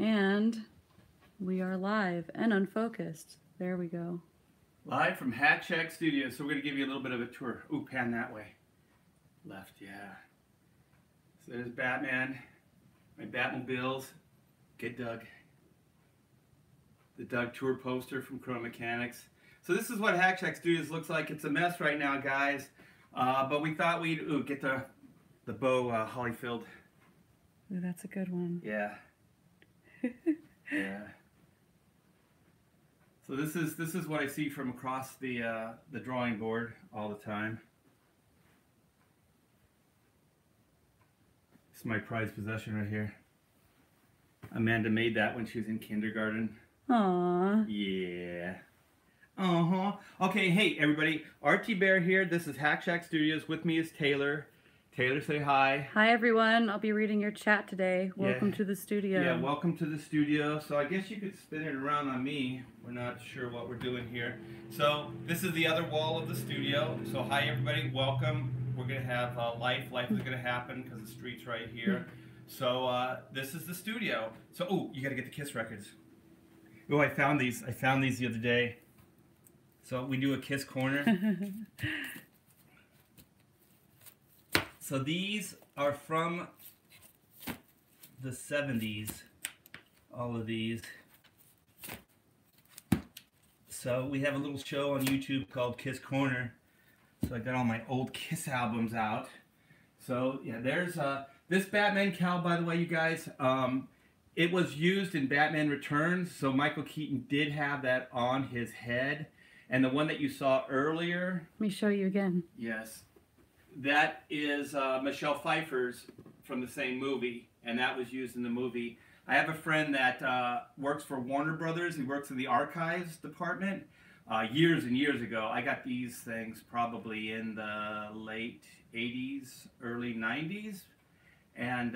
And we are live and unfocused. There we go. Live from Hat Shack Studios. So we're going to give you a little bit of a tour. Ooh, pan that way. Left, yeah. So there's Batman. My Batmobiles. Get Doug. The Doug tour poster from Chrome Mechanics. So this is what Hat Shack Studios looks like. It's a mess right now, guys. But we thought we'd get the bow Holyfield. Ooh, that's a good one. Yeah. Yeah. So this is what I see from across the drawing board all the time. This is my prized possession right here. Amanda made that when she was in kindergarten. Aww. Yeah. Uh-huh. Okay, hey everybody. RT Bear here. This is Hack Shack Studios. With me is Taylor. Taylor, say hi. Hi everyone. I'll be reading your chat today. Welcome to the studio. Yeah, welcome to the studio. So I guess you could spin it around on me. We're not sure what we're doing here. So this is the other wall of the studio. So hi everybody, welcome. We're going to have life. Life is going to happen because the street's right here. So this is the studio. So, oh, you got to get the Kiss records. Oh, I found these. I found these the other day. So we do a Kiss corner. So these are from the 70s, all of these. So we have a little show on YouTube called Kiss Corner. So I got all my old Kiss albums out. So yeah, there's this Batman cowl, by the way, you guys. It was used in Batman Returns, so Michael Keaton did have that on his head. And the one that you saw earlier... Let me show you again. Yes. That is Michelle Pfeiffer's from the same movie, and that was used in the movie. I have a friend that works for Warner Brothers. He works in the archives department. Years and years ago, I got these things probably in the late 80s, early 90s. And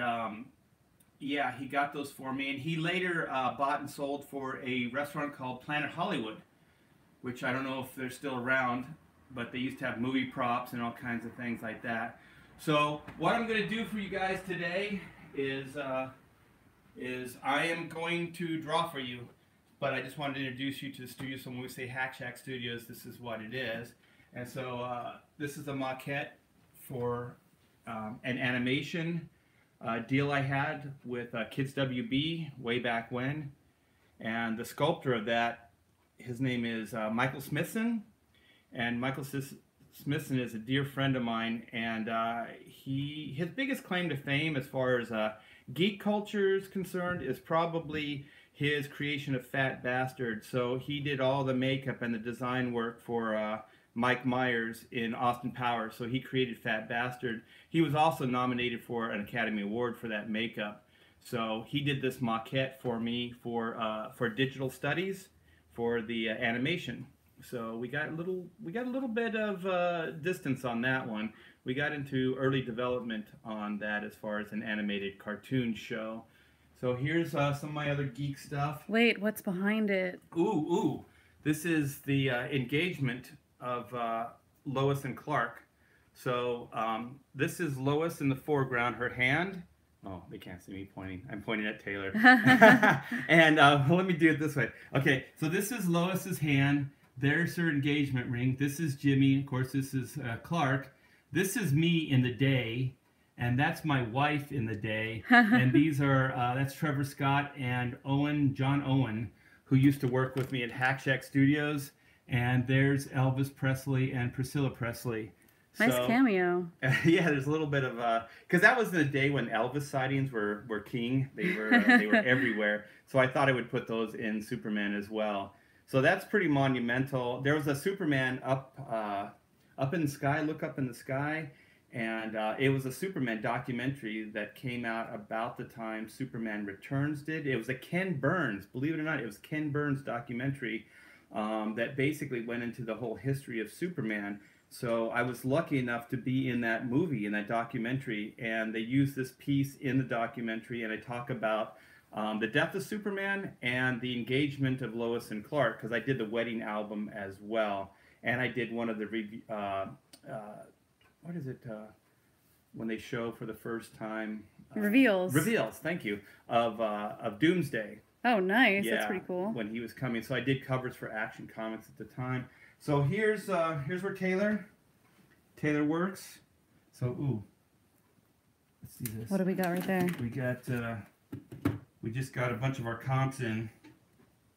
yeah, he got those for me. And he later bought and sold for a restaurant called Planet Hollywood, which I don't know if they're still around, but they used to have movie props and all kinds of things like that. So what I'm going to do for you guys today is I am going to draw for you, but I just wanted to introduce you to the studio. So when we say Hack Shack Studios, this is what it is. And so this is a maquette for an animation deal I had with Kids WB way back when. And the sculptor of that, his name is Michael Smithson. And Michael Smithson is a dear friend of mine, and his biggest claim to fame as far as geek culture is concerned is probably his creation of Fat Bastard. So he did all the makeup and the design work for Mike Myers in Austin Powers. So he created Fat Bastard. He was also nominated for an Academy Award for that makeup. So he did this maquette for me for digital studies for the animation. So we got a little bit of distance on that one. We got into early development on that as far as an animated cartoon show. So here's some of my other geek stuff. Wait, what's behind it? Ooh. This is the engagement of Lois and Clark. So this is Lois in the foreground, her hand. Oh, they can't see me pointing. I'm pointing at Taylor. And let me do it this way. Okay, so this is Lois's hand. There's her engagement ring. This is Jimmy. Of course, this is Clark. This is me in the day, and that's my wife in the day. And these are, that's Trevor Scott and John Owen, who used to work with me at Hack Shack Studios. And there's Elvis Presley and Priscilla Presley. Nice cameo. Yeah, there's a little bit of, because that was the day when Elvis sightings were king. They were everywhere. So I thought I would put those in Superman as well. So that's pretty monumental. There was a Superman up in the sky, look up in the sky, and it was a Superman documentary that came out about the time Superman Returns did. It was a Ken Burns, believe it or not, it was Ken Burns documentary that basically went into the whole history of Superman. So I was lucky enough to be in that movie, in that documentary, and they used this piece in the documentary, and I talk about the death of Superman and the engagement of Lois and Clark, because I did the wedding album as well, and I did one of the when they show for the first time. Reveals. Reveals, thank you, of Doomsday. Oh, nice. Yeah, That's pretty cool. When he was coming. So I did covers for Action Comics at the time. So here's where Taylor works. So, ooh. Let's see this. What do we got right there? We just got a bunch of our comps in.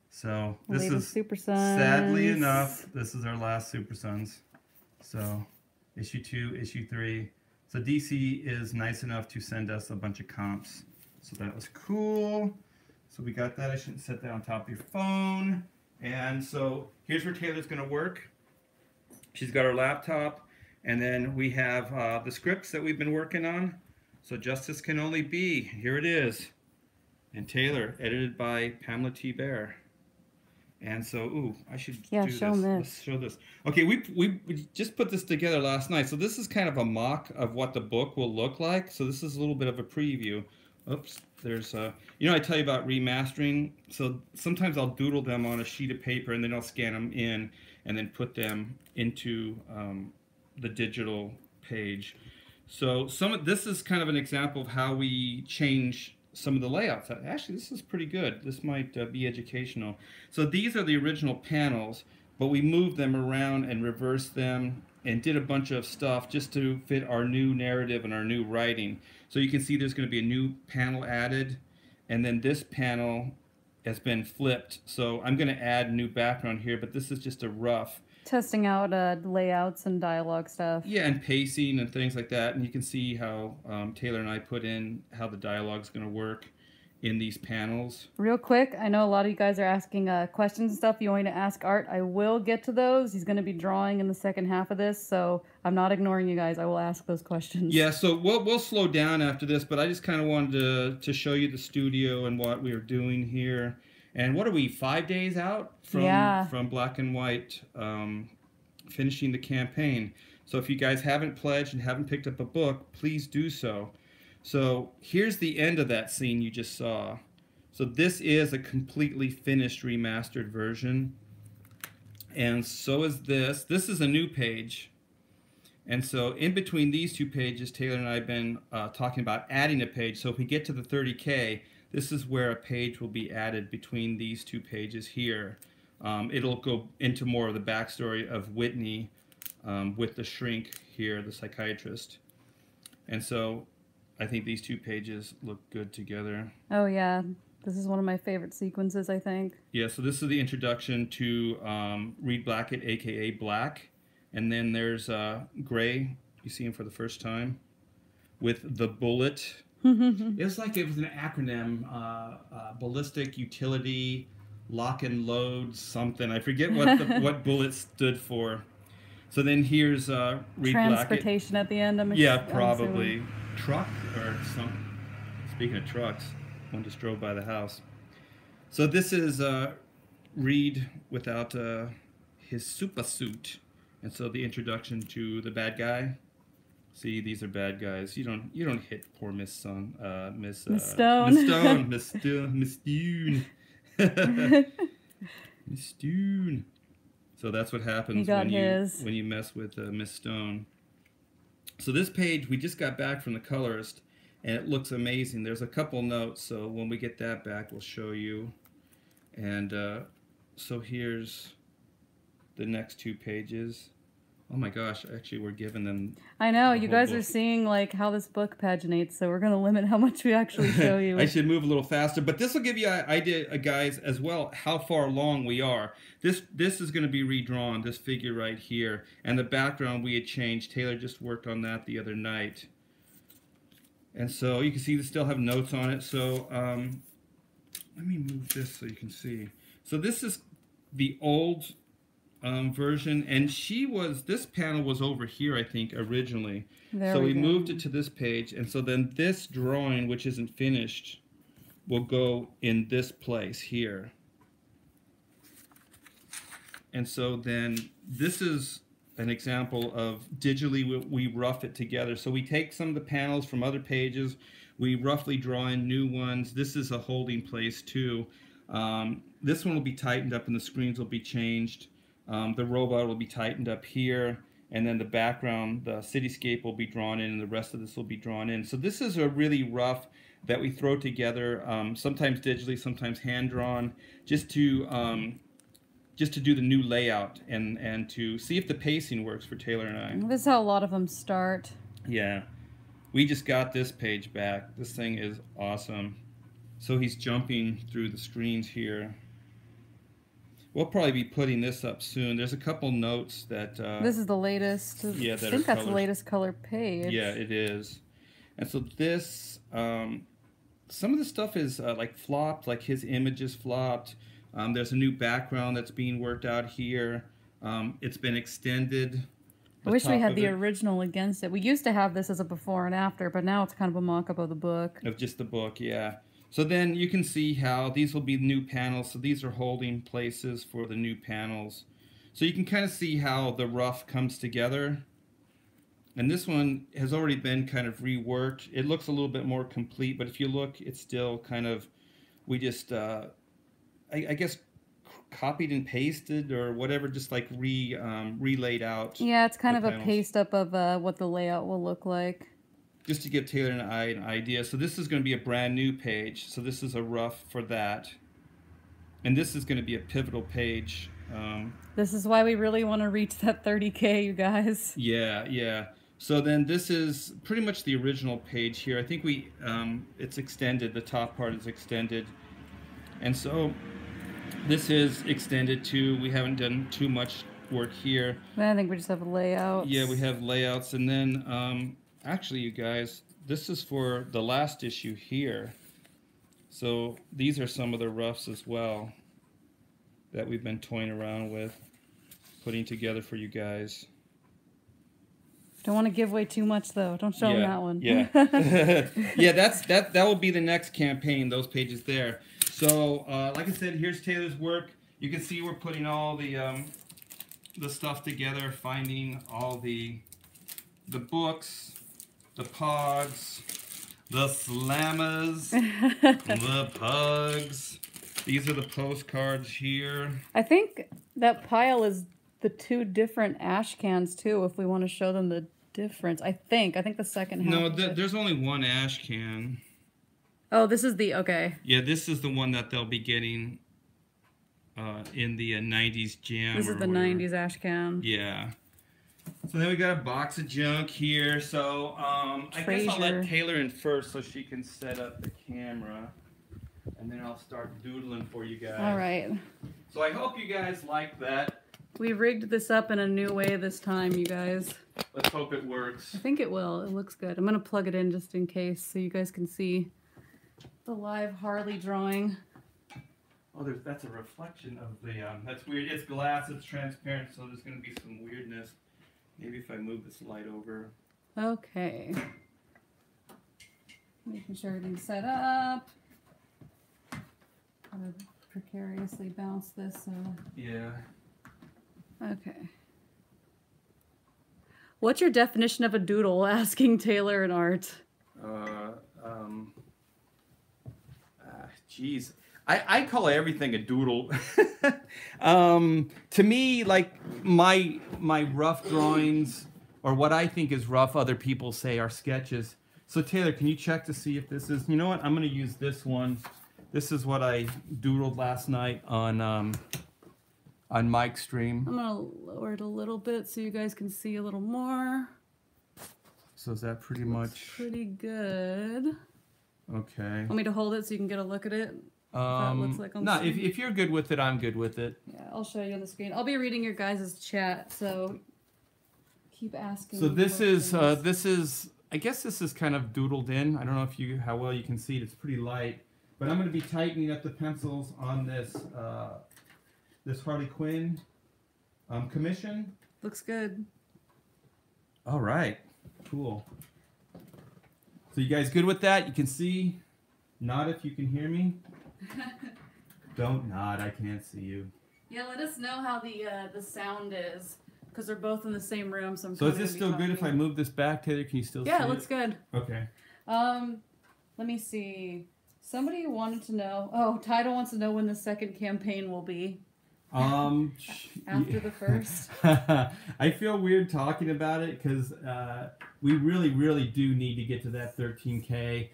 So this Latest is, Super Sons. sadly enough, this is our last Super Sons. So issue 2, issue 3. So DC is nice enough to send us a bunch of comps. So that was cool. So we got that. I shouldn't set that on top of your phone. And so here's where Taylor's going to work. She's got her laptop. And then we have the scripts that we've been working on. So Justice Can Only Be. Here it is. And Taylor, edited by Pamela T. Bear. And so, ooh, I should do this. Show them this. Let's show this. Okay, we just put this together last night. So this is kind of a mock of what the book will look like. So this is a little bit of a preview. Oops, there's you know, I tell you about remastering. So sometimes I'll doodle them on a sheet of paper and then I'll scan them in and then put them into the digital page. So this is kind of an example of how we change some of the layouts. Actually, this is pretty good. This might be educational. So these are the original panels, but we moved them around and reversed them and did a bunch of stuff just to fit our new narrative and our new writing. So you can see there's going to be a new panel added, and then this panel has been flipped. So I'm going to add new background here, but this is just a rough. Testing out layouts and dialogue stuff. Yeah, and pacing and things like that. And you can see how Taylor and I put in how the dialogue's going to work in these panels. Real quick, I know a lot of you guys are asking questions and stuff you want me to ask Art. I will get to those. He's going to be drawing in the second half of this, so I'm not ignoring you guys. I will ask those questions. Yeah, so we'll slow down after this, but I just kind of wanted to show you the studio and what we are doing here. And what are we, 5 days out from Black and White finishing the campaign? So if you guys haven't pledged and haven't picked up a book, please do so. So here's the end of that scene you just saw. So this is a completely finished remastered version. And so is this. This is a new page. And so in between these two pages, Taylor and I have been talking about adding a page. So if we get to the 30K, this is where a page will be added between these two pages here. It'll go into more of the backstory of Whitney with the shrink here, the psychiatrist. And so I think these two pages look good together. Oh, yeah. This is one of my favorite sequences, I think. Yeah, so this is the introduction to Reed Blackett, a.k.a. Black. And then there's Gray. You see him for the first time with the bullet. It was like it was an acronym, ballistic utility, lock and load, something. I forget what bullet stood for. So then here's Reed Transportation Blackett. At the end, Yeah, probably. Truck or something. Speaking of trucks, one just drove by the house. So this is Reed without his super suit. And so the introduction to the bad guy. See, these are bad guys. You don't hit poor Miss Stone. Miss Stone. Miss Stone. Miss Stone. So that's what happens when you mess with Miss Stone. So this page, we just got back from the colorist, and it looks amazing. There's a couple notes, so when we get that back, we'll show you. And so here's the next two pages. Oh my gosh, actually we're giving them... I know, you guys are seeing like how this book paginates, so we're going to limit how much we actually show you. I should move a little faster, but this will give you an idea, guys, as well, how far along we are. This is going to be redrawn, this figure right here, and the background we had changed. Taylor just worked on that the other night. And so you can see they still have notes on it, so let me move this so you can see. So this is the old... version, and this panel was over here, I think, originally. So we moved it to this page, and so then this drawing, which isn't finished, will go in this place here. And so then this is an example of digitally we rough it together. So we take some of the panels from other pages, we roughly draw in new ones. This is a holding place too. This one will be tightened up and the screens will be changed. The robot will be tightened up here, and then the background, the cityscape will be drawn in, and the rest of this will be drawn in. So this is a really rough that we throw together, sometimes digitally, sometimes hand drawn, just to do the new layout and to see if the pacing works for Taylor and I. This is how a lot of them start. Yeah, we just got this page back. This thing is awesome. So he's jumping through the screens here. We'll probably be putting this up soon. There's a couple notes that... this is the latest. Yeah, I think that's the latest color page. Yeah, it is. And so this... some of the stuff is like flopped, like his image is flopped. There's a new background that's being worked out here. It's been extended. I wish we had the original against it. We used to have this as a before and after, but now it's kind of a mock-up of the book. Of just the book, yeah. So then you can see how these will be new panels. So these are holding places for the new panels. So you can kind of see how the rough comes together. And this one has already been kind of reworked. It looks a little bit more complete, but if you look, it's still kind of, we just, I guess, copied and pasted or whatever, just like relayed out. Yeah, it's kind of a paste up of what the layout will look like. Just to give Taylor and I an idea. So this is going to be a brand new page. So this is a rough for that. And this is going to be a pivotal page. This is why we really want to reach that 30K, you guys. Yeah, yeah. So then this is pretty much the original page here. I think we, it's extended. The top part is extended. And so this is extended too. We haven't done too much work here. I think we just have layouts. Yeah, we have layouts. And then, actually, you guys, this is for the last issue here. So these are some of the roughs as well that we've been toying around with, putting together for you guys. Don't want to give away too much though. Don't show them that one. Yeah. Yeah, that will be the next campaign, those pages there. So, like I said, here's Taylor's work. You can see we're putting all the stuff together, finding all the books, the pogs, the slammers, the pugs. These are the postcards here. I think that pile is the two different ash cans too, if we want to show them the difference. I think the second half. No, there's only one ash can. Oh, this is the, okay. Yeah, this is the one that they'll be getting in the 90s jam. This is the 90s ash can. Yeah. So then we got a box of junk here. So I guess I'll let Taylor in first so she can set up the camera. And then I'll start doodling for you guys. All right. So I hope you guys like that. We rigged this up in a new way this time, you guys. Let's hope it works. I think it will. It looks good. I'm going to plug it in just in case so you guys can see the live Harley drawing. Oh, that's a reflection of the, that's weird. It's glass, it's transparent, so there's going to be some weirdness. Maybe if I move this light over. Okay. Making sure everything's set up. I'm going to precariously bounce this. Yeah. Okay. What's your definition of a doodle? Asking Taylor and Art. Geez. I call everything a doodle. To me, like my rough drawings, or what I think is rough, other people say are sketches. So Taylor, can you check to see if this is, you know what, I'm going to use this one. This is what I doodled last night on Mike's stream. I'm going to lower it a little bit so you guys can see a little more. So is that pretty much? Pretty good. Okay. Want me to hold it so you can get a look at it? Looks like on no, if you're good with it, I'm good with it. Yeah, I'll show you on the screen. I'll be reading your guys' chat, so keep asking. So this is, I guess this is kind of doodled in. I don't know if how well you can see it. It's pretty light. But I'm going to be tightening up the pencils on this this Harley Quinn commission. Looks good. All right. Cool. So you guys good with that? You can see? Nod if you can hear me. Don't nod. I can't see you. Yeah, let us know how the sound is, because they're both in the same room. So is this still good if I move this back, Taylor? Can you still see it? Yeah, it looks good. Okay. Let me see. Somebody wanted to know. Oh, Tidal wants to know when the second campaign will be. Um, After the first? I feel weird talking about it because we really, really do need to get to that 13K.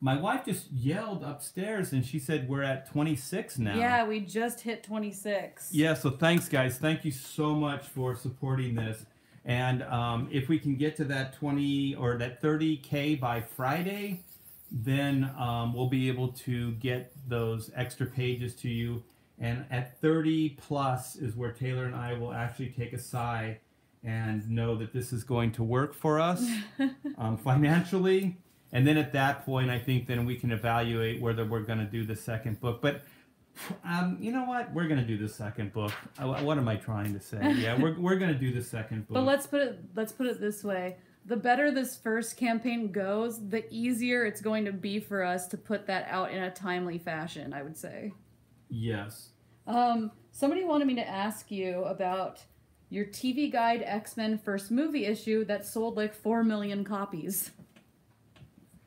My wife just yelled upstairs and she said we're at 26 now. Yeah, we just hit 26. Yeah, so thanks, guys. Thank you so much for supporting this. And if we can get to that 20 or that 30K by Friday, then we'll be able to get those extra pages to you. And at 30 plus is where Taylor and I will actually take a sigh and know that this is going to work for us financially. And then at that point, I think then we can evaluate whether we're going to do the second book. But you know what? We're going to do the second book. What am I trying to say? Yeah, we're going to do the second book. But let's put it this way. The better this first campaign goes, the easier it's going to be for us to put that out in a timely fashion, I would say. Yes. Somebody wanted me to ask you about your TV Guide X-Men first movie issue that sold like 4 million copies.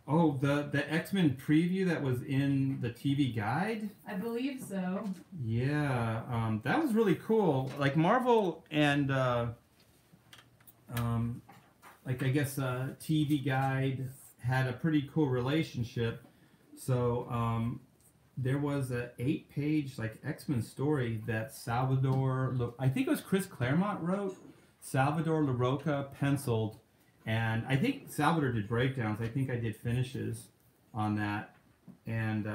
Oh, the X-Men preview that was in the TV Guide? I believe so. Yeah, that was really cool. Like Marvel and like I guess TV Guide had a pretty cool relationship. So there was a 8-page like X-Men story that I think it was Chris Claremont wrote, Salvador LaRocca penciled, and I think Salvador did breakdowns. I think I did finishes on that, and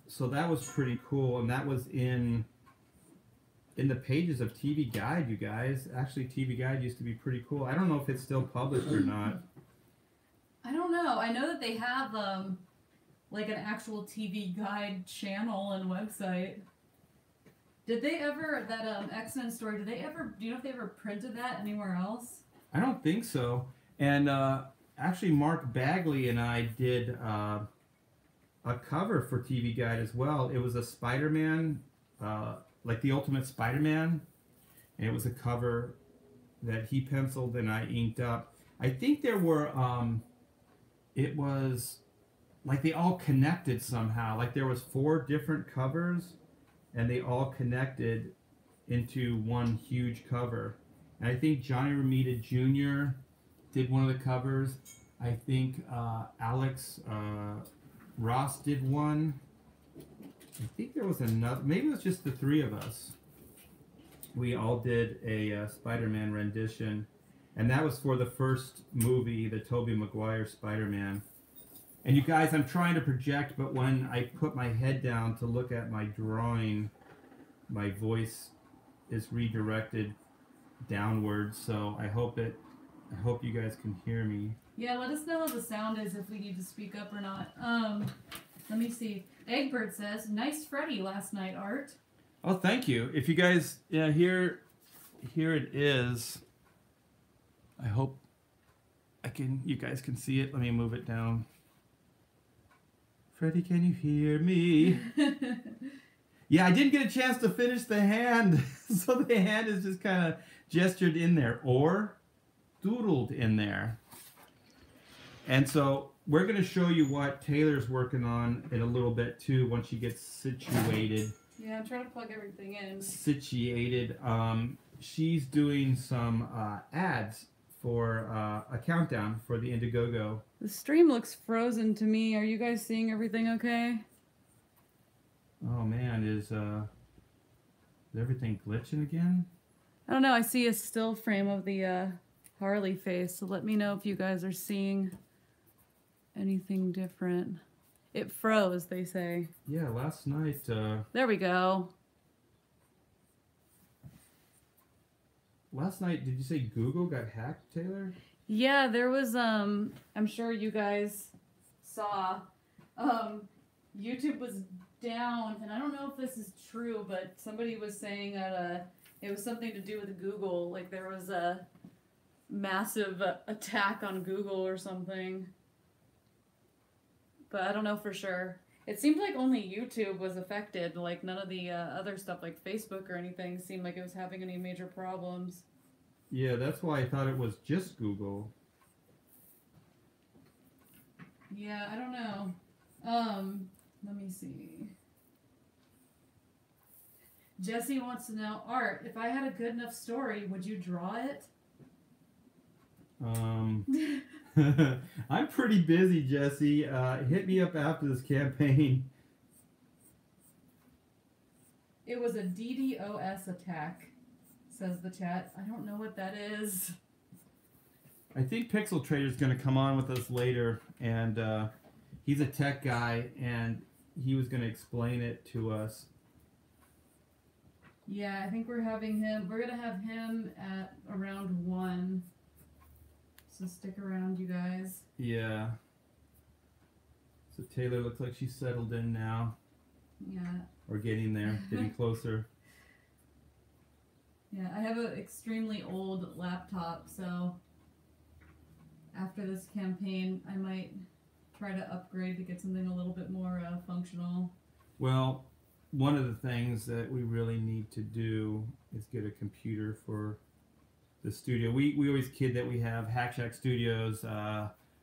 so that was pretty cool. And that was in the pages of TV Guide, you guys. Actually, TV Guide used to be pretty cool. I don't know if it's still published or not. I don't know. I know that they have like an actual TV Guide channel and website. Did they ever, that X-Men story, do you know if they ever printed that anywhere else? I don't think so. And actually, Mark Bagley and I did a cover for TV Guide as well. It was a Spider-Man, like the Ultimate Spider-Man, and it was a cover that he penciled and I inked up. I think there were, it was like they all connected somehow. Like there was 4 different covers, and they all connected into one huge cover. And I think Johnny Romita Jr. did one of the covers. I think Alex Ross did one. I think there was another. Maybe it was just the 3 of us. We all did a Spider-Man rendition. And that was for the first movie, the Tobey Maguire Spider-Man. And you guys, I'm trying to project, but when I put my head down to look at my drawing, my voice is redirected downwards. So I hope you guys can hear me. Yeah, let us know how the sound is if we need to speak up or not. Let me see. Egbert says, "Nice Freddy last night, Art." Oh, thank you. If you guys, yeah, here it is. I hope you guys can see it. Let me move it down. Freddy, can you hear me? Yeah, I didn't get a chance to finish the hand. So the hand is just kind of gestured in there or doodled in there. And so we're going to show you what Taylor's working on in a little bit too once she gets situated. Yeah, I'm trying to plug everything in. She's doing some ads for a countdown for the Indiegogo. The stream looks frozen to me. Are you guys seeing everything okay? Oh man, is everything glitching again? I don't know. I see a still frame of the Harley face, so let me know if you guys are seeing anything different. It froze, they say. Yeah, last night. There we go. Last night, did you say Google got hacked, Taylor? Yeah, there was, I'm sure you guys saw, YouTube was down, and I don't know if this is true, but somebody was saying that it was something to do with Google, like there was a massive attack on Google or something. But I don't know for sure. It seemed like only YouTube was affected, like none of the other stuff like Facebook or anything seemed like it was having any major problems. Yeah, that's why I thought it was just Google. Yeah, I don't know. Let me see. Jesse wants to know, Art, if I had a good enough story, would you draw it? I'm pretty busy, Jesse. Hit me up after this campaign. It was a DDoS attack, says the chat. I don't know what that is. I think Pixel Trader's going to come on with us later, and he's a tech guy, and he was going to explain it to us. Yeah, I think we're having him. We're going to have him at around 1. So stick around, you guys. Yeah. So Taylor looks like she's settled in now. Yeah. Or getting there, getting closer. Yeah, I have an extremely old laptop, so after this campaign, I might try to upgrade to get something a little bit more functional. Well, one of the things that we really need to do is get a computer for the studio. We always kid that we have Hack Shack Studios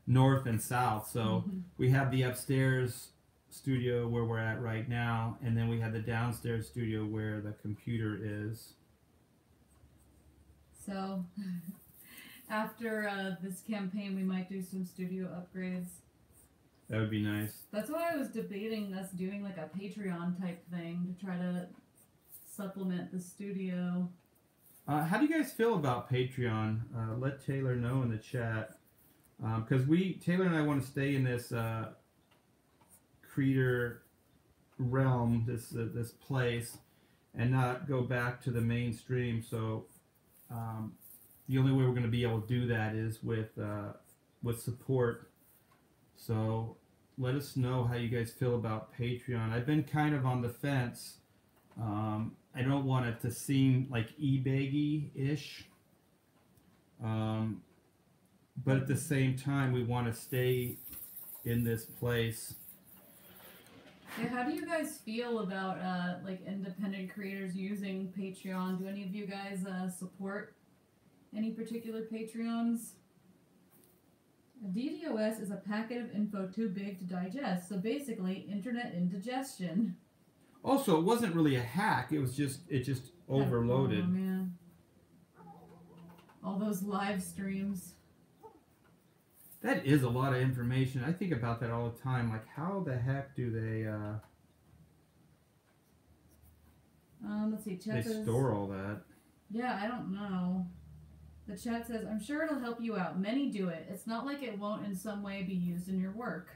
north and south. So we have the upstairs studio where we're at right now, and then we have the downstairs studio where the computer is. So after this campaign, we might do some studio upgrades. That would be nice. That's why I was debating us doing like a Patreon type thing to try to supplement the studio. How do you guys feel about Patreon? Let Taylor know in the chat. Because Taylor and I want to stay in this creator realm, this place, and not go back to the mainstream. So the only way we're going to be able to do that is with support. So let us know how you guys feel about Patreon. I've been kind of on the fence. I don't want it to seem like eBay-ish. But at the same time, we want to stay in this place. Yeah, how do you guys feel about like independent creators using Patreon? Do any of you guys support any particular Patreons? A DDoS is a packet of info too big to digest, so basically internet indigestion. Also, it wasn't really a hack. It just overloaded. Oh man, all those live streams. That is a lot of information. I think about that all the time. Like, how the heck do they let's see. Chat says, store all that? Yeah, I don't know. The chat says, I'm sure it'll help you out. Many do it. It's not like it won't in some way be used in your work.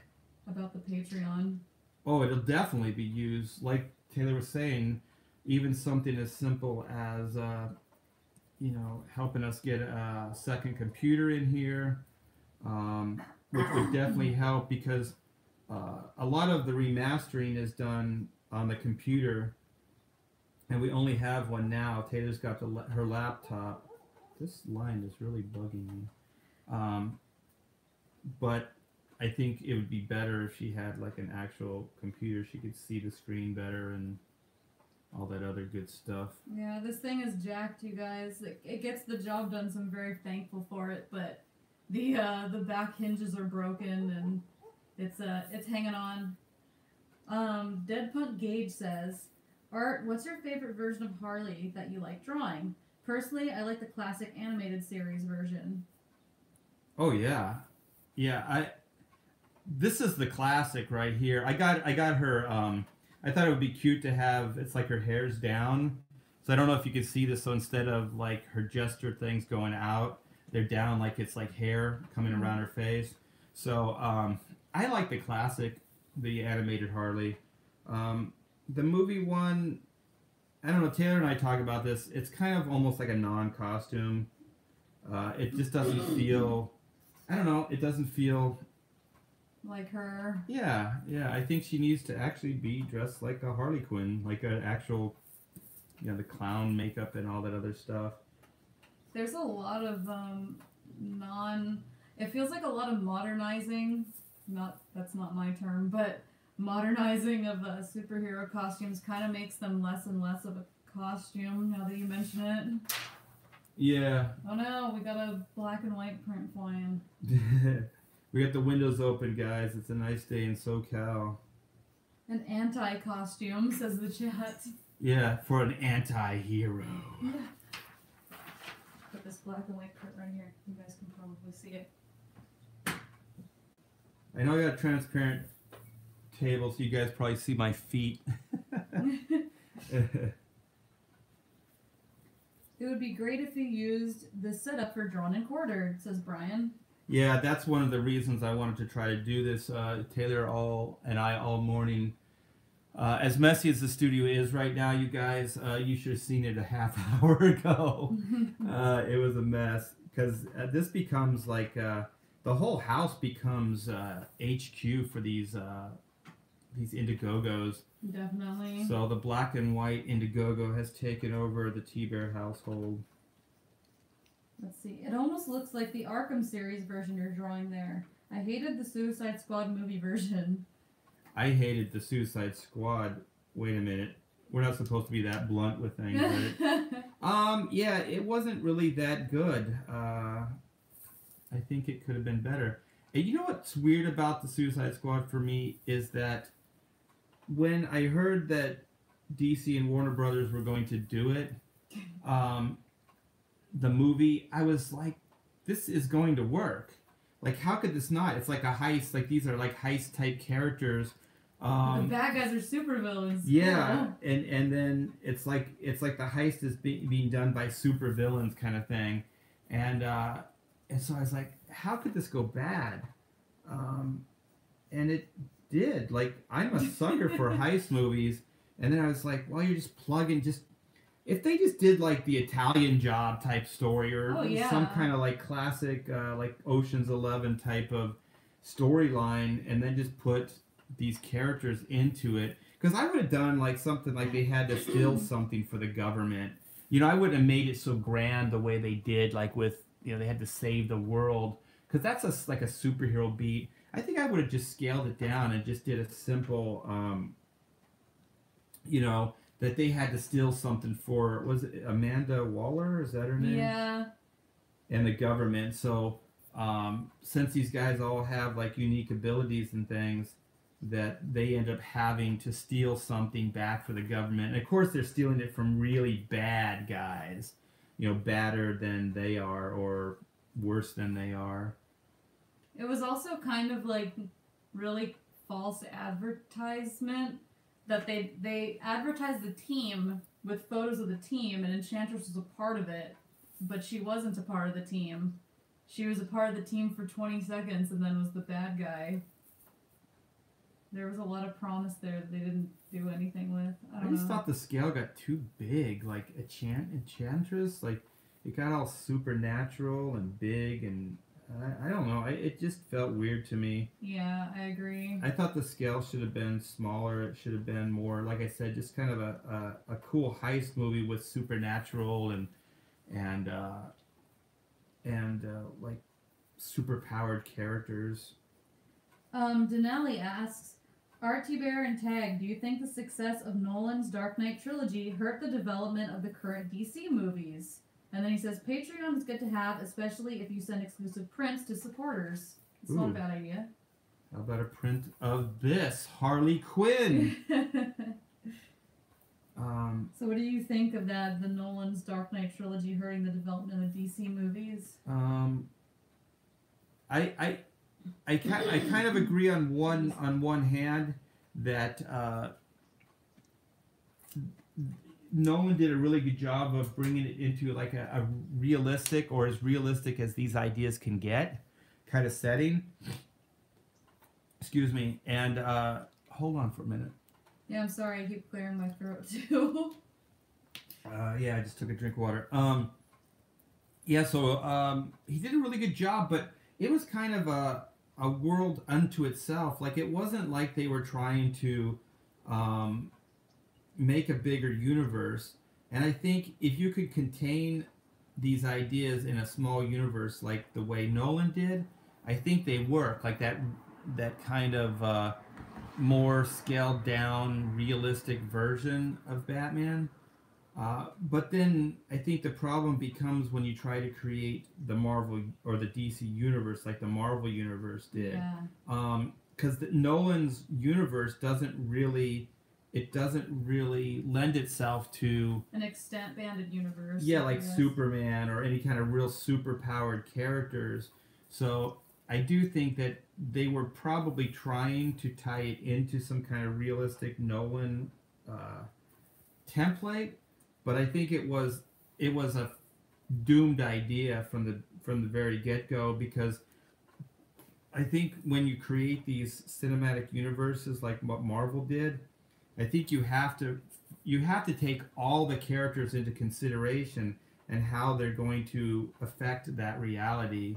About the Patreon. Oh, it'll definitely be used. Like Taylor was saying, even something as simple as, helping us get a second computer in here, which would definitely help because a lot of the remastering is done on the computer, and we only have one now. Taylor's got her laptop. This line is really bugging me. But I think it would be better if she had like an actual computer. She could see the screen better and all that other good stuff. Yeah, this thing is jacked, you guys. It gets the job done, so I'm very thankful for it. But the back hinges are broken and it's hanging on. Dead Punk Gage says, Art, what's your favorite version of Harley that you like drawing? Personally, I like the classic animated series version. Oh yeah, yeah. This is the classic right here. I got her. I thought it would be cute to have. It's like her hair's down, so I don't know if you can see this. So instead of like her gesture things going out, they're down like it's like hair coming around her face. So I like the classic, the animated Harley. The movie one. I don't know, Taylor and I talk about this. It's kind of almost like a non-costume. It just doesn't feel, I don't know, it doesn't feel... like her. Yeah. I think she needs to actually be dressed like a Harley Quinn, like an actual, the clown makeup and all that other stuff. There's a lot of it feels like a lot of modernizing, that's not my term, but modernizing of superhero costumes kind of makes them less and less of a costume now that you mention it. Yeah. Oh no, we got a black and white print flying. We got the windows open, guys. It's a nice day in SoCal. An anti-costume, says the chat. Yeah, for an anti-hero. Yeah. Put this black and white part right here. You guys can probably see it. I know I got a transparent table, so you guys probably see my feet. It would be great if you used this setup for Drawn and Quartered, says Brian. Yeah, that's one of the reasons I wanted to try to do this. Taylor and I all morning. As messy as the studio is right now, you guys, you should have seen it a half hour ago. It was a mess because this becomes like the whole house becomes HQ for these Indiegogos. Definitely. So the black and white Indiegogo has taken over the T-Bear household. Let's see. It almost looks like the Arkham series version you're drawing there. I hated the Suicide Squad movie version. I hated the Suicide Squad. Wait a minute. We're not supposed to be that blunt with things, right? Yeah, it wasn't really that good. I think it could have been better. And you know what's weird about the Suicide Squad for me is that when I heard that DC and Warner Brothers were going to do it, the movie, I was like, this is going to work. Like, how could this not? It's like a heist. Like, these are like heist type characters. The bad guys are supervillains. Yeah, Cool. and then it's like the heist is being done by supervillains kind of thing, and so I was like, how could this go bad? And it did. Like, I'm a sucker for heist movies, and then I was like, well, you're just plugging if they just did like the Italian Job type story or some kind of like classic like Ocean's 11 type of storyline, and then just put these characters into it, because I would have done like something like they had to steal something for the government. You know, I wouldn't have made it so grand the way they did, like with, you know, they had to save the world, because that's like a superhero beat. I think I would have just scaled it down and just did a simple, you know, that they had to steal something for, was it Amanda Waller? Is that her name? Yeah. And the government. So since these guys all have like unique abilities and things, that they end up having to steal something back for the government. And of course they're stealing it from really bad guys, you know, badder than they are or worse than they are. It was also kind of like really false advertisement that they advertised the team with photos of the team, and Enchantress was a part of it, but she wasn't a part of the team. She was a part of the team for 20 seconds and then was the bad guy. There was a lot of promise there that they didn't do anything with. I just thought the scale got too big. Like Enchantress, like it got all supernatural and big, and I don't know. It just felt weird to me. Yeah, I agree. I thought the scale should have been smaller. It should have been more, like I said, just kind of a cool heist movie with supernatural and like super powered characters. Denali asks, RT Bear and Tag, do you think the success of Nolan's Dark Knight trilogy hurt the development of the current DC movies? And then he says, Patreon is good to have, especially if you send exclusive prints to supporters. It's not a bad idea. How about a print of this? Harley Quinn! So what do you think of that, the Nolan's Dark Knight trilogy hurting the development of the DC movies? I kind of agree on one hand that Nolan did a really good job of bringing it into like a realistic, or as realistic as these ideas can get, kind of setting. Excuse me, and hold on for a minute. Yeah, I'm sorry, I keep clearing my throat too. Yeah, I just took a drink of water. Yeah, so he did a really good job, but it was kind of a world unto itself. Like, it wasn't like they were trying to make a bigger universe. And I think if you could contain these ideas in a small universe like the way Nolan did, I think they work. Like that kind of more scaled down, realistic version of Batman. But then I think the problem becomes when you try to create the Marvel or the DC universe like the Marvel universe did. Yeah. Because Nolan's universe doesn't really it doesn't really lend itself to An expanded universe. yeah, I like guess. Superman or any kind of real super powered characters. So I do think that they were probably trying to tie it into some kind of realistic Nolan template, but I think it was a doomed idea from the very get go, because I think when you create these cinematic universes like what Marvel did, I think you have to take all the characters into consideration and how they're going to affect that reality,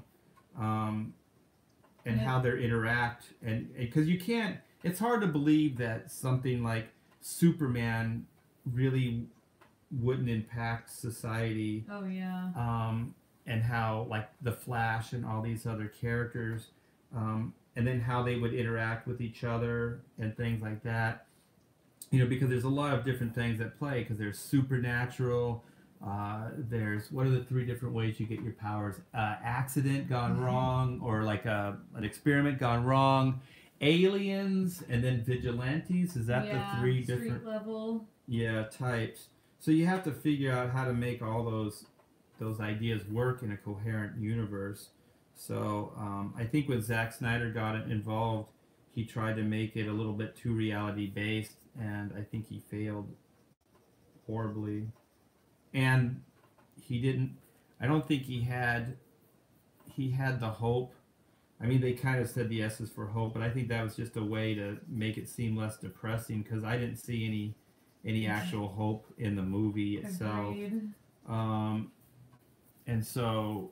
and Yeah. how they interact, and because you can't, it's hard to believe that something like Superman really wouldn't impact society, Oh yeah. and how like the Flash and all these other characters, and then how they would interact with each other and things like that. Because there's a lot of different things at play. Because there's supernatural. There's what are the three different ways you get your powers? Accident gone wrong, or like an experiment gone wrong. Aliens, and then vigilantes. Is that Yeah, the three street different level. types? So you have to figure out how to make all those ideas work in a coherent universe. So I think when Zack Snyder got involved, he tried to make it a little bit too reality based, and I think he failed horribly. And he didn't. I don't think he had the hope. I mean, they kind of said the S is for hope, but I think that was just a way to make it seem less depressing, because I didn't see any actual hope in the movie itself. Agreed. And so,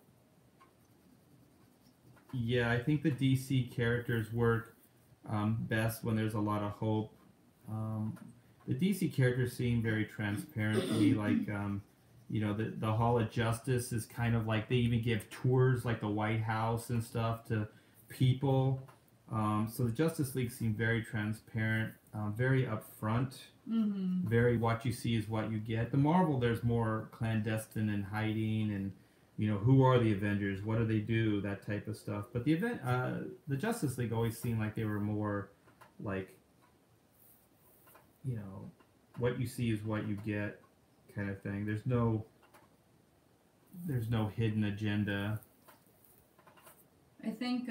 yeah, I think the DC characters work best when there's a lot of hope. The DC characters seem very transparent to me. Like, the Hall of Justice is kind of like they even give tours, like the White House and stuff, to people. So the Justice League seem very transparent, very upfront. Mm-hmm. Very what you see is what you get. The Marvel, there's more clandestine and hiding, and who are the Avengers? What do they do? That type of stuff. But the Justice League always seemed like they were more like, what you see is what you get, kind of thing. There's no hidden agenda. I think,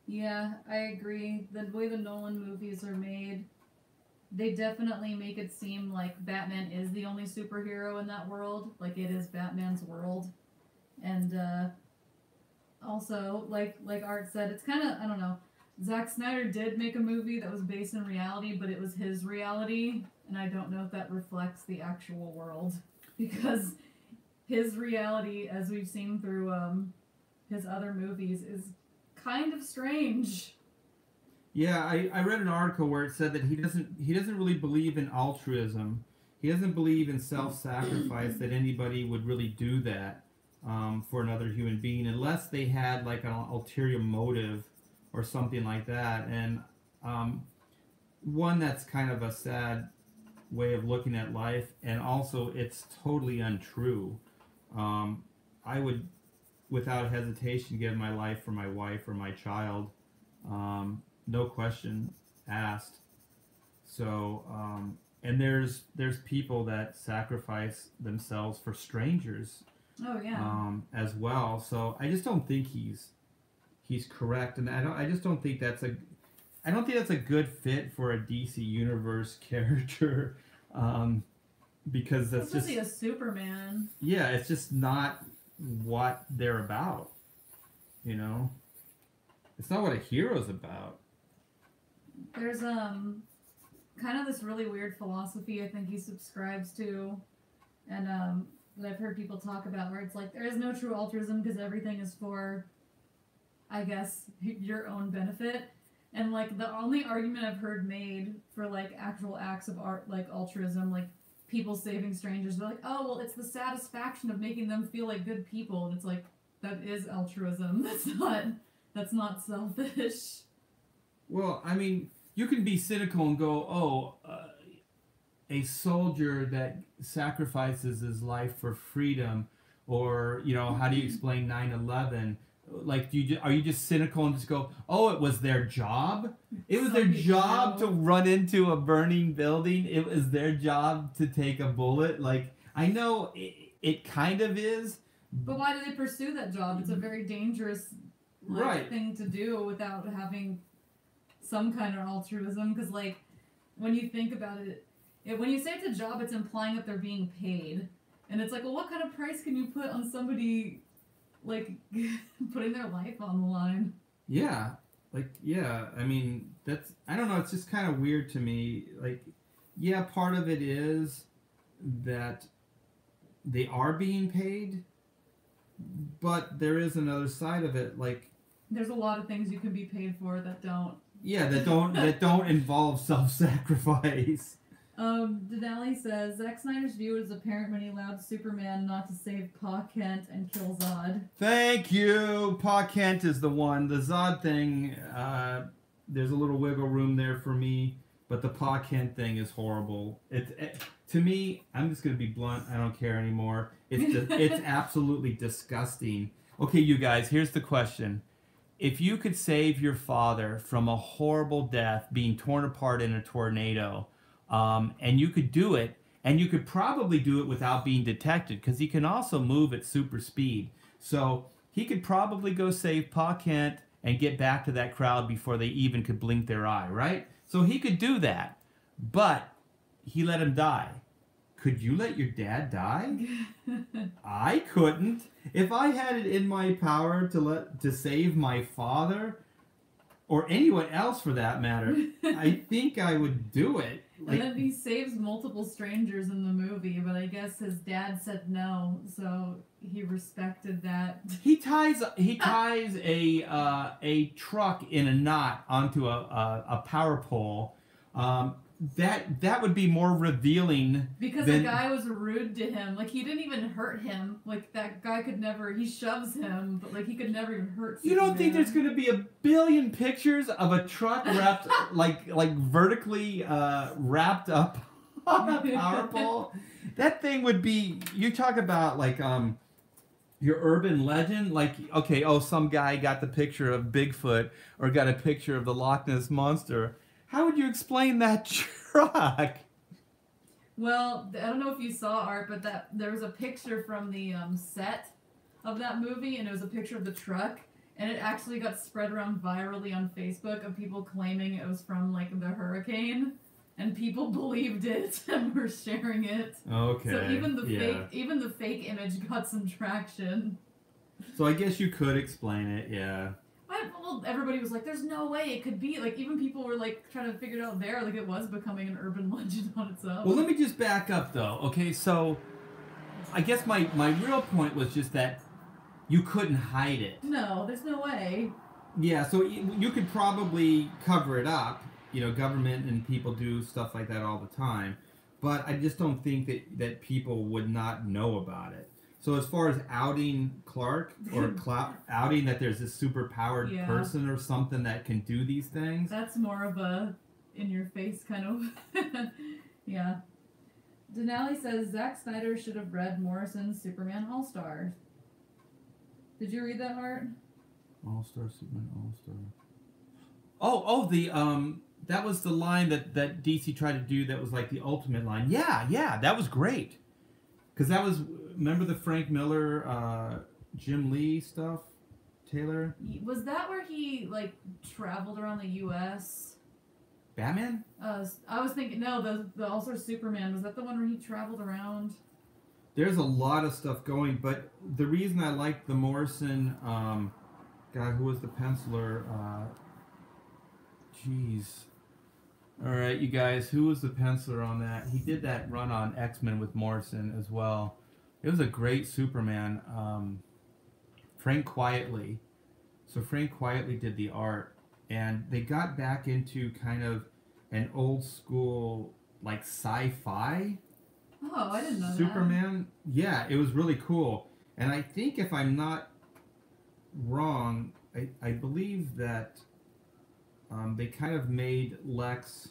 yeah, I agree. The way the Nolan movies are made, they definitely make it seem like Batman is the only superhero in that world. Like, it is Batman's world. And, also, like Art said, it's kind of, I don't know, Zack Snyder did make a movie that was based in reality, but it was his reality, and I don't know if that reflects the actual world. Because his reality, as we've seen through his other movies, is kind of strange. Yeah, I read an article where it said that he doesn't really believe in altruism. He doesn't believe in self-sacrifice, that anybody would really do that for another human being, unless they had like an ulterior motive or something like that. And one, that's kind of a sad way of looking at life, and also it's totally untrue. I would, without hesitation, give my life for my wife or my child. No question asked. So, and there's people that sacrifice themselves for strangers. Oh yeah. As well. So I just don't think he's correct, and I just don't think that's a good fit for a DC Universe character, because that's Especially just a Superman. yeah, it's just not what they're about. It's not what a hero's about. There's kind of this really weird philosophy I think he subscribes to, and that I've heard people talk about, where it's like there is no true altruism because everything is for, I guess, your own benefit. And like the only argument I've heard made for like actual acts of art, like altruism, like people saving strangers, they're like, oh well, it's the satisfaction of making them feel like good people, and it's like, that is altruism. That's not selfish. Well, I mean, you can be cynical and go, oh, a soldier that sacrifices his life for freedom, or how do you explain 9/11? Like, are you just cynical and just go, oh, it was their job? It was their Some job to people. run into a burning building. It was their job to take a bullet. Like, I know it kind of is. But why do they pursue that job? It's a very dangerous thing to do without having some kind of altruism. Because, like, when you think about it, when you say it's a job, it's implying that they're being paid. And it's like, well, what kind of price can you put on somebody, like, putting their life on the line? Yeah. Like, yeah. I mean, I don't know. It's just kind of weird to me. Like, yeah, part of it is that they are being paid, but there is another side of it. Like, there's a lot of things you can be paid for that don't. Yeah, that don't involve self-sacrifice. Denali says Zack Snyder's view is apparent when he allowed Superman not to save Pa Kent and kill Zod. Thank you. Pa Kent is the one. The Zod thing, there's a little wiggle room there for me, but the Pa Kent thing is horrible. To me, I'm just gonna be blunt. I don't care anymore. It's absolutely disgusting. Okay, you guys. Here's the question. If you could save your father from a horrible death, being torn apart in a tornado, and you could do it, and you could probably do it without being detected, because he can also move at super speed. So he could probably go save Pa Kent and get back to that crowd before they even could blink their eye, right? So he could do that, but he let him die. Could you let your dad die? I couldn't. If I had it in my power to save my father, or anyone else for that matter, I think I would do it. Like, and then he saves multiple strangers in the movie, but I guess his dad said no, so he respected that. He ties a truck in a knot onto a power pole. That would be more revealing. Because the guy was rude to him. Like, he didn't even hurt him. Like, that guy could never... He shoves him, but, like, he could never even hurt Superman. You don't think there's going to be a billion pictures of a truck wrapped, like vertically wrapped up on a power pole? That thing would be... You talk about, like, your urban legend. Like, okay, some guy got the picture of Bigfoot or got a picture of the Loch Ness Monster. How would you explain that truck? Well, I don't know if you saw, Art, but there was a picture from the set of that movie, and it was a picture of the truck, and it actually got spread around virally on Facebook of people claiming it was from, like, the hurricane, and people believed it and were sharing it. Okay. So even the fake image got some traction. So I guess you could explain it, yeah. Well, everybody was like, there's no way it could be. Like, even people were, like, trying to figure it out there. Like, it was becoming an urban legend on its own. Well, let me just back up, though. Okay, so I guess my real point was just that you couldn't hide it. No, there's no way. Yeah, so you could probably cover it up. You know, government and people do stuff like that all the time. But I just don't think that people would not know about it. So as far as outing Clark or outing that there's this super-powered person or something that can do these things... That's more of a in-your-face kind of... Yeah. Denali says, Zack Snyder should have read Morrison's Superman All-Stars. Did you read that, Art? All-Star, Superman All-Star... that was the line that DC tried to do that was like the ultimate line. Yeah, that was great. Because that was... Remember the Frank Miller, Jim Lee stuff, Taylor? Was that where he, like, traveled around the U.S.? Batman? I was thinking, no, the All-Star Superman. Was that the one where he traveled around? There's a lot of stuff going, but the reason I liked the Morrison, guy who was the penciler, jeez. All right, you guys, who was the penciler on that? He did that run on X-Men with Morrison as well. It was a great Superman. Frank Quietly. So Frank Quietly did the art, and they got back into kind of an old school, like, sci-fi. Oh, I didn't know Superman. Yeah, it was really cool. And I think if I'm not wrong, I believe that they kind of made Lex.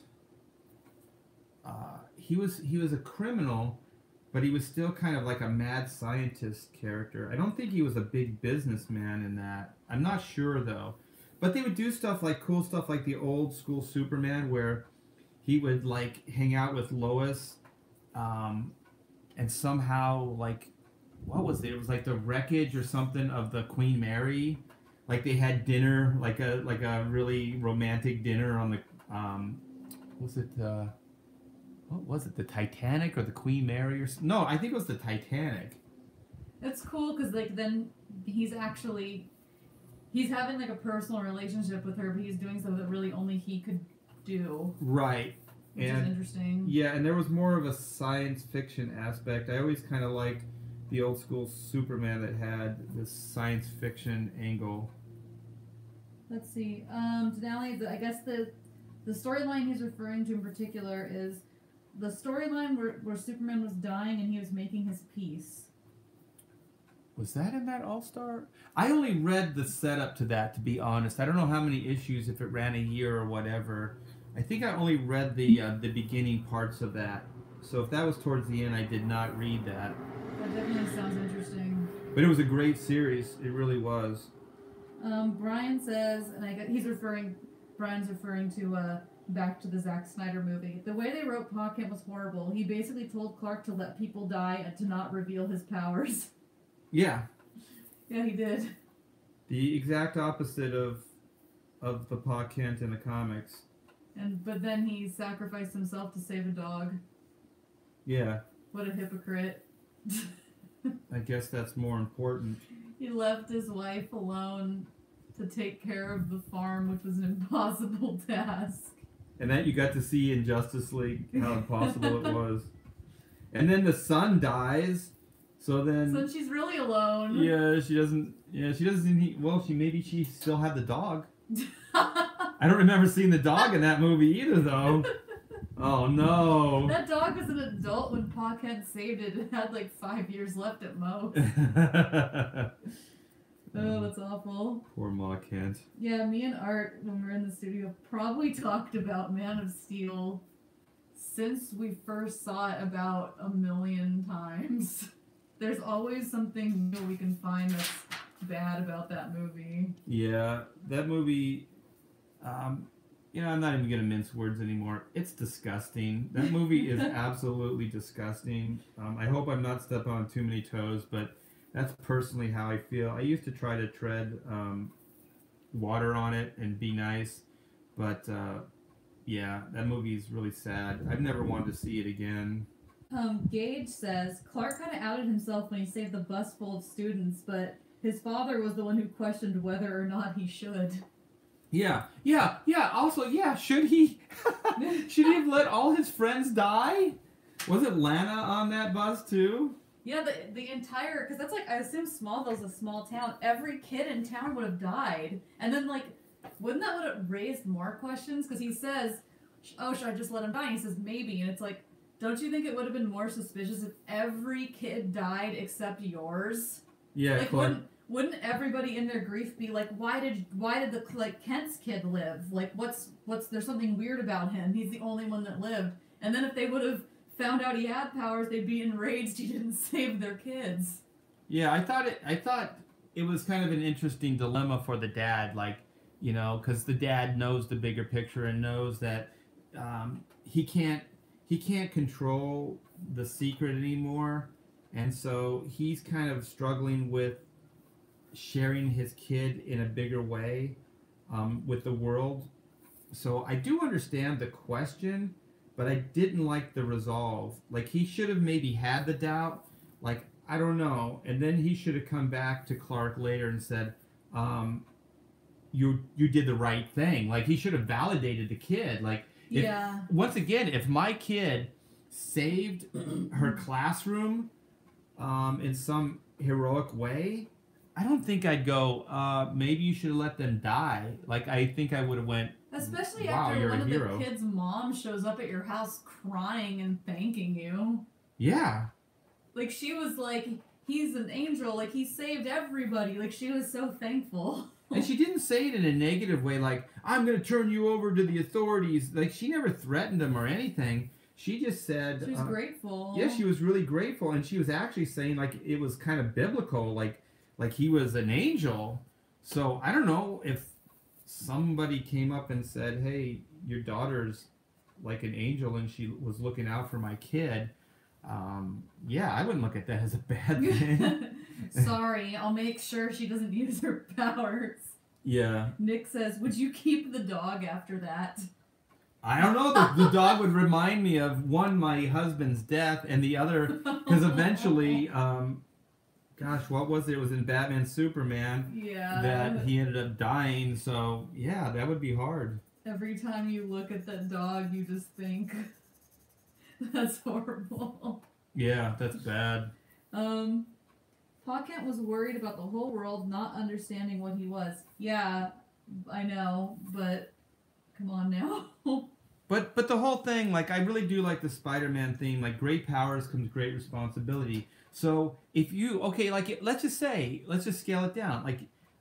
He was a criminal, but he was still kind of like a mad scientist character. I don't think he was a big businessman in that. I'm not sure though. But they would do stuff like cool stuff like the old school Superman where he would like hang out with Lois, and somehow like what was it? It was like the wreckage or something of the Queen Mary. Like they had dinner, like a really romantic dinner on the was it what was it? The Titanic or the Queen Mary or no? I think it was the Titanic. It's cool because like then he's having like a personal relationship with her, but he's doing something that really only he could do. Right. Which is interesting. Yeah, and there was more of a science fiction aspect. I always kind of liked the old school Superman that had this science fiction angle. Let's see. Denali, I guess the storyline he's referring to in particular is the storyline where Superman was dying and he was making his peace. Was that in that All-Star? I only read the setup to that, to be honest. I don't know how many issues, if it ran a year or whatever. I think I only read the beginning parts of that. So if that was towards the end, I did not read that. That definitely sounds interesting. But it was a great series. It really was. Brian says, and Brian's referring to back to the Zack Snyder movie. The way they wrote Pa Kent was horrible. He basically told Clark to let people die and to not reveal his powers. Yeah. Yeah, he did. The exact opposite of the Pa Kent in the comics. But then he sacrificed himself to save a dog. Yeah. What a hypocrite. I guess that's more important. He left his wife alone to take care of the farm, which was an impossible task. And that you got to see in Justice League how impossible it was. And then the son dies. So she's really alone. Yeah, she doesn't. Well, maybe she still had the dog. I don't remember seeing the dog in that movie either, though. Oh no. That dog was an adult when Pa Kent saved it. It had like 5 years left at most. Oh, that's awful. Poor Ma Kent. Yeah, me and Art, when we were in the studio, probably talked about Man of Steel since we first saw it about 1 million times. There's always something new we can find that's bad about that movie. Yeah, that movie, I'm not even going to mince words anymore. It's disgusting. That movie is absolutely disgusting. I hope I'm not stepping on too many toes, but that's personally how I feel. I used to try to tread water on it and be nice, but yeah, that movie is really sad. I've never wanted to see it again. Gage says, Clark kind of outed himself when he saved the bus full of students, but his father was the one who questioned whether or not he should. Yeah. Also, yeah, should he have let all his friends die? Was it Lana on that bus too? Yeah, the entire, because that's like, I assume Smallville's a small town. Every kid in town would have died. And then like, wouldn't that would have raised more questions? Because he says, oh, should I just let him die? And he says, maybe. And it's like, don't you think it would have been more suspicious if every kid died except yours? Yeah, like wouldn't everybody in their grief be like, why did the like Kent's kid live? Like what's there's something weird about him. He's the only one that lived. And then if they would have found out he had powers, they'd be enraged he didn't save their kids. Yeah, I thought it was kind of an interesting dilemma for the dad, like, because the dad knows the bigger picture and knows that he can't control the secret anymore, and so he's kind of struggling with sharing his kid in a bigger way with the world. So I do understand the question, but I didn't like the resolve. Like, he should have maybe had the doubt, like, I don't know, and then he should have come back to Clark later and said, you did the right thing. Like, he should have validated the kid. Like, once again, if my kid saved her classroom in some heroic way, I don't think I'd go, maybe you should have let them die. Like, I think I would have went, especially wow, after you're one a of hero. the kids' mom shows up at your house crying and thanking you. Yeah. Like, she was like, he's an angel, like, he saved everybody. Like, she was so thankful. And she didn't say it in a negative way, like, I'm going to turn you over to the authorities. Like, she never threatened them or anything. She just said... She was grateful. Yeah, she was really grateful. And she was actually saying, like, it was kind of biblical, like he was an angel. So I don't know if somebody came up and said, "Hey, your daughter's like an angel, and she was looking out for my kid." Yeah, I wouldn't look at that as a bad thing. Sorry, I'll make sure she doesn't use her powers. Yeah. Nick says, "Would you keep the dog after that?" I don't know. The dog would remind me of one, my husband's death, and the other, because eventually, gosh, what was it? It was in Batman Superman. Yeah. That he ended up dying. So yeah, that would be hard. Every time you look at that dog, you just think, that's horrible. Yeah, that's bad. Pocket was worried about the whole world not understanding what he was. Yeah, I know, but come on now. But the whole thing, like, I really do like the Spider-Man theme. Like, great powers comes great responsibility. So if you, okay, like, let's just scale it down. Like,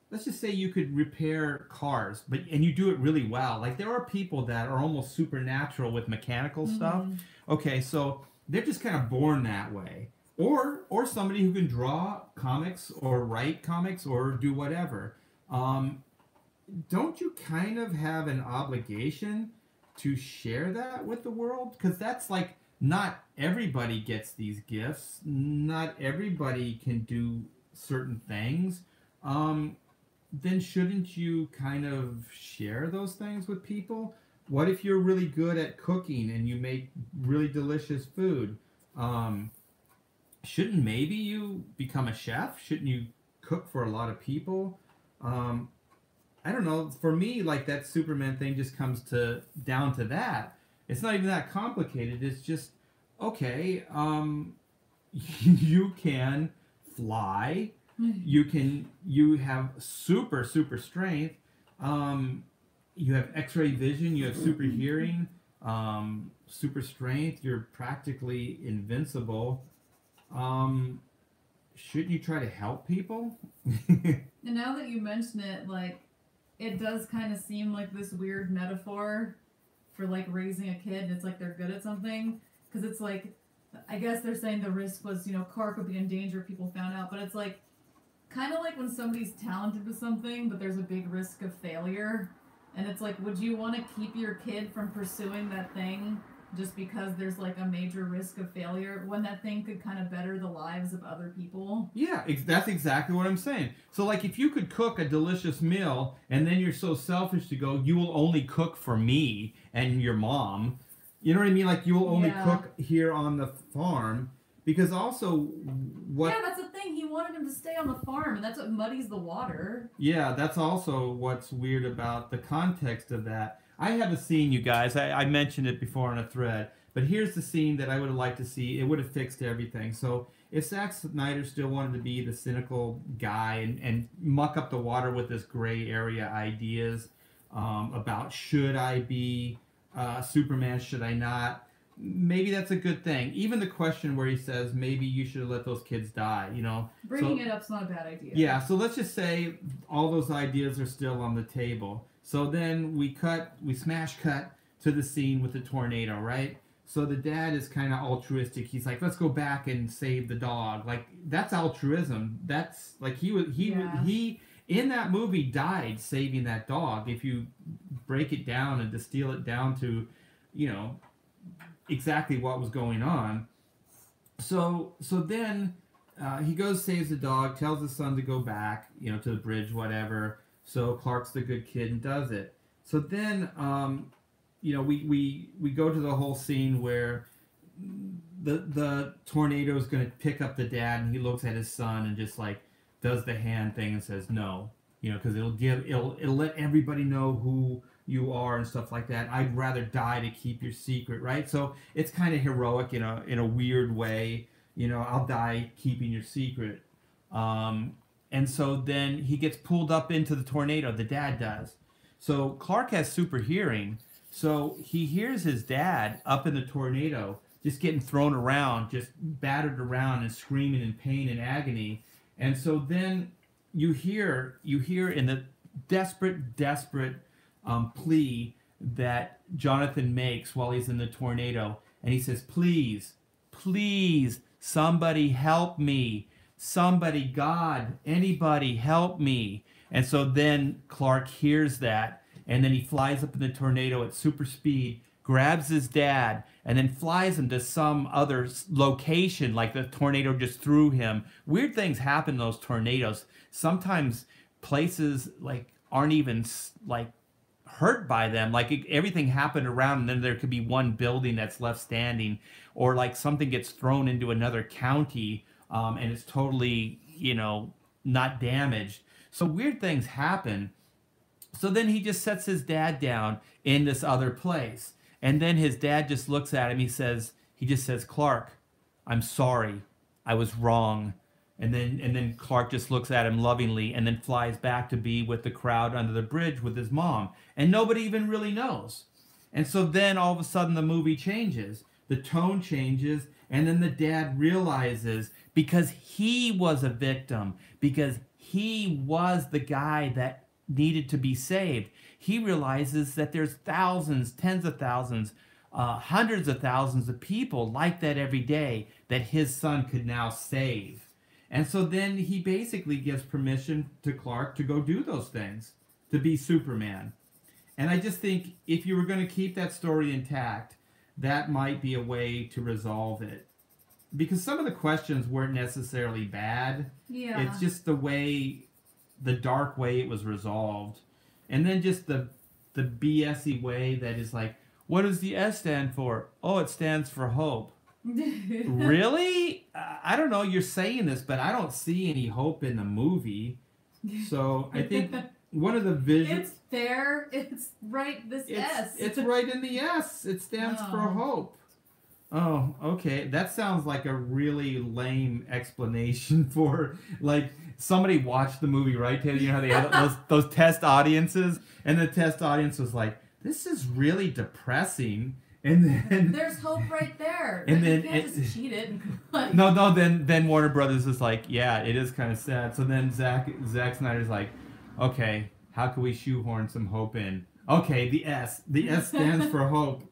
let's just say you could repair cars, and you do it really well. Like, there are people that are almost supernatural with mechanical stuff. Okay, so they're just kind of born that way. Or somebody who can draw comics or write comics or do whatever. Don't you kind of have an obligation to share that with the world? Because that's like, not everybody gets these gifts. Not everybody can do certain things. Then shouldn't you kind of share those things with people? What if you're really good at cooking and you make really delicious food? Shouldn't maybe you become a chef? Shouldn't you cook for a lot of people? I don't know. For me, like, that Superman thing just comes down to that. It's not even that complicated. It's just, okay, you can fly. You have super strength. You have X-ray vision. You have super hearing. Super strength. You're practically invincible. Shouldn't you try to help people? And now that you mention it, like, it does kind of seem like this weird metaphor for, like, raising a kid, and it's like they're good at something. Because it's like, I guess they're saying the risk was, Clark would be in danger if people found out. But it's like, kind of like when somebody's talented with something, but there's a big risk of failure. And it's like, would you want to keep your kid from pursuing that thing just because there's, like, a major risk of failure when that thing could kind of better the lives of other people? Yeah, that's exactly what I'm saying. So, like, if you could cook a delicious meal and then you're so selfish to go, you will only cook for me and your mom. You know what I mean? Like, you will only cook here on the farm. Because also, what... Yeah, that's the thing. He wanted him to stay on the farm, and that's what muddies the water. Yeah, that's also what's weird about the context of that. I have a scene, you guys. I mentioned it before on a thread. But here's the scene that I would have liked to see. It would have fixed everything. So if Zack Snyder still wanted to be the cynical guy and muck up the water with this gray area ideas about should I be Superman, should I not, maybe that's a good thing. Even the question where he says maybe you should have let those kids die, Bringing it up's not a bad idea. Yeah, so let's just say all those ideas are still on the table. So then we smash cut to the scene with the tornado, right? So the dad is kind of altruistic. He's like, let's go back and save the dog. Like, that's altruism. That's like he in that movie died saving that dog. If you break it down and distill it down to, exactly what was going on. So then he goes, saves the dog, tells his son to go back, to the bridge, whatever. So Clark's the good kid and does it. So then, we go to the whole scene where the tornado is going to pick up the dad, and he looks at his son and just like does the hand thing and says no, because it'll let everybody know who you are and stuff like that. I'd rather die to keep your secret, right? So it's kind of heroic in a weird way. I'll die keeping your secret. And so then he gets pulled up into the tornado. The dad does. So Clark has super hearing. So he hears his dad up in the tornado, just getting thrown around, just battered around and screaming in pain and agony. And so then you hear in the desperate plea that Jonathan makes while he's in the tornado. And he says, please, somebody help me. Somebody, God, anybody help me. And so then Clark hears that, and then he flies up in the tornado at super speed, grabs his dad, and then flies him to some other location, like the tornado just threw him. Weird things happen in those tornadoes. Sometimes places like aren't even like hurt by them. Like everything happened around, and then there could be one building that's left standing, or like something gets thrown into another county, and it's totally, not damaged. So weird things happen. So then he just sets his dad down in this other place. And then his dad just looks at him. He just says, Clark, I'm sorry. I was wrong. And then Clark just looks at him lovingly and then flies back to be with the crowd under the bridge with his mom. And nobody even really knows. And so then all of a sudden the movie changes. The tone changes. And then the dad realizes, because he was a victim, because he was the guy that needed to be saved, he realizes that there's thousands, tens of thousands, hundreds of thousands of people like that every day that his son could now save. And so then he basically gives permission to Clark to go do those things, to be Superman. And I just think if you were going to keep that story intact, that might be a way to resolve it. Because some of the questions weren't necessarily bad. Yeah. It's just the dark way it was resolved. And then just the BS-y way that is like, what does the S stand for? Oh, it stands for hope. Really? I don't know, you're saying this, but I don't see any hope in the movie. So I think one of the visions... It's fair. It's right, S. It's right in the S. It stands for hope. Oh, okay. That sounds like a really lame explanation for, like, somebody watched the movie, right, Ted? You know how they had those test audiences? And the test audience was like, this is really depressing. And then... There's hope right there. And then you can't just cheat it. Like, no, then Warner Brothers is like, yeah, it is kind of sad. So then Zack Snyder's like, okay, how can we shoehorn some hope in? Okay, the S. The S stands for hope.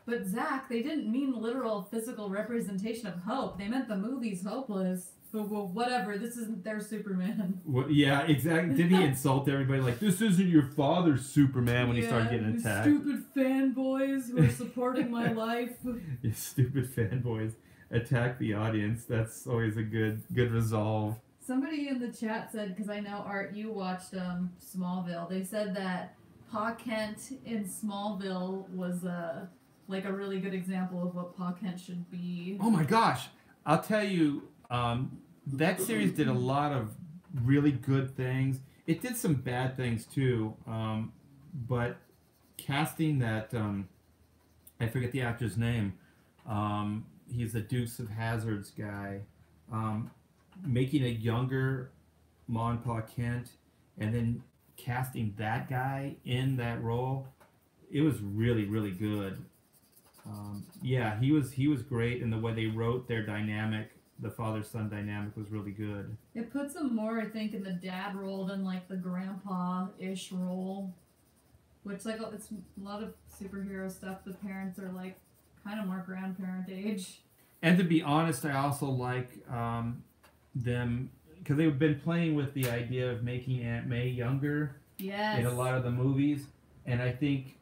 But Zach, they didn't mean literal physical representation of hope. They meant the movie's hopeless. But well, whatever, this isn't their Superman. Well, yeah, exactly. Did he insult everybody like, this isn't your father's Superman when he started getting attacked? Stupid fanboys who are supporting my life. You stupid fanboys attack the audience. That's always a good resolve. Somebody in the chat said, because I know, Art, you watched Smallville, they said that Pa Kent in Smallville was like a really good example of what Pa Kent should be. Oh my gosh! I'll tell you, that series did a lot of really good things. It did some bad things too, but casting that, I forget the actor's name, he's the Dukes of Hazzard's guy, making a younger Ma and Pa Kent, and then casting that guy in that role, it was really, really good. Yeah, he was great, and the way they wrote their dynamic, the father-son dynamic, was really good. It puts him more, I think, in the dad role than like the grandpa-ish role, which like it's a lot of superhero stuff. The parents are like kind of more grandparent age. And to be honest, I also like them because they've been playing with the idea of making Aunt May younger. Yes. In a lot of the movies. And I think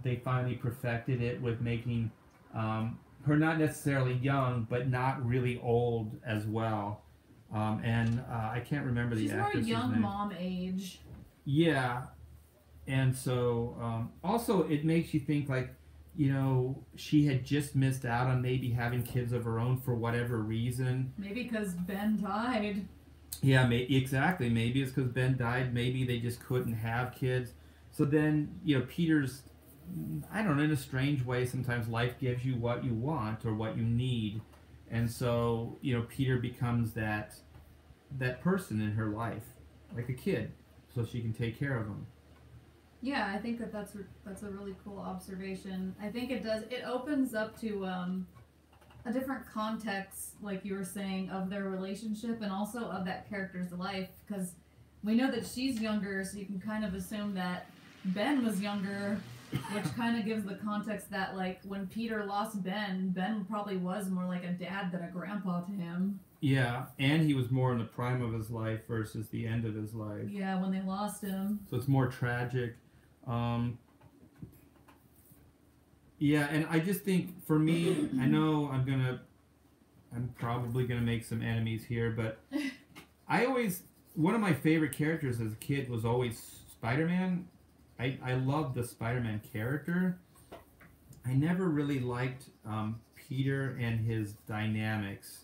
they finally perfected it with making her not necessarily young, but not really old as well. And I can't remember the actress's name. She's more young mom age. Yeah. And so also it makes you think like, she had just missed out on maybe having kids of her own for whatever reason. Maybe because Ben died. Yeah, exactly. Maybe it's because Ben died. Maybe they just couldn't have kids. So then, Peter's, I don't know, in a strange way, sometimes life gives you what you want or what you need. And so, Peter becomes that person in her life, like a kid, so she can take care of him. Yeah, I think that's a really cool observation. I think it opens up to a different context, like you were saying, of their relationship and also of that character's life, because we know that she's younger, so you can kind of assume that Ben was younger, which kind of gives the context that, like, when Peter lost Ben probably was more like a dad than a grandpa to him. Yeah, and he was more in the prime of his life versus the end of his life. Yeah, when they lost him. So it's more tragic. Um, yeah, and I just think for me, I know I'm probably gonna make some enemies here, but one of my favorite characters as a kid was always Spider-Man. I loved the Spider-Man character. I never really liked Peter and his dynamics.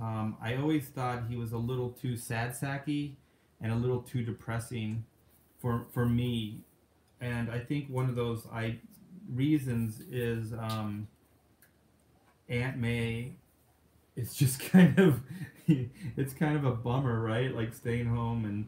I always thought he was a little too sad-sacky and a little too depressing for me. And I think one of those reasons is Aunt May. It's just it's kind of a bummer, right? Like staying home and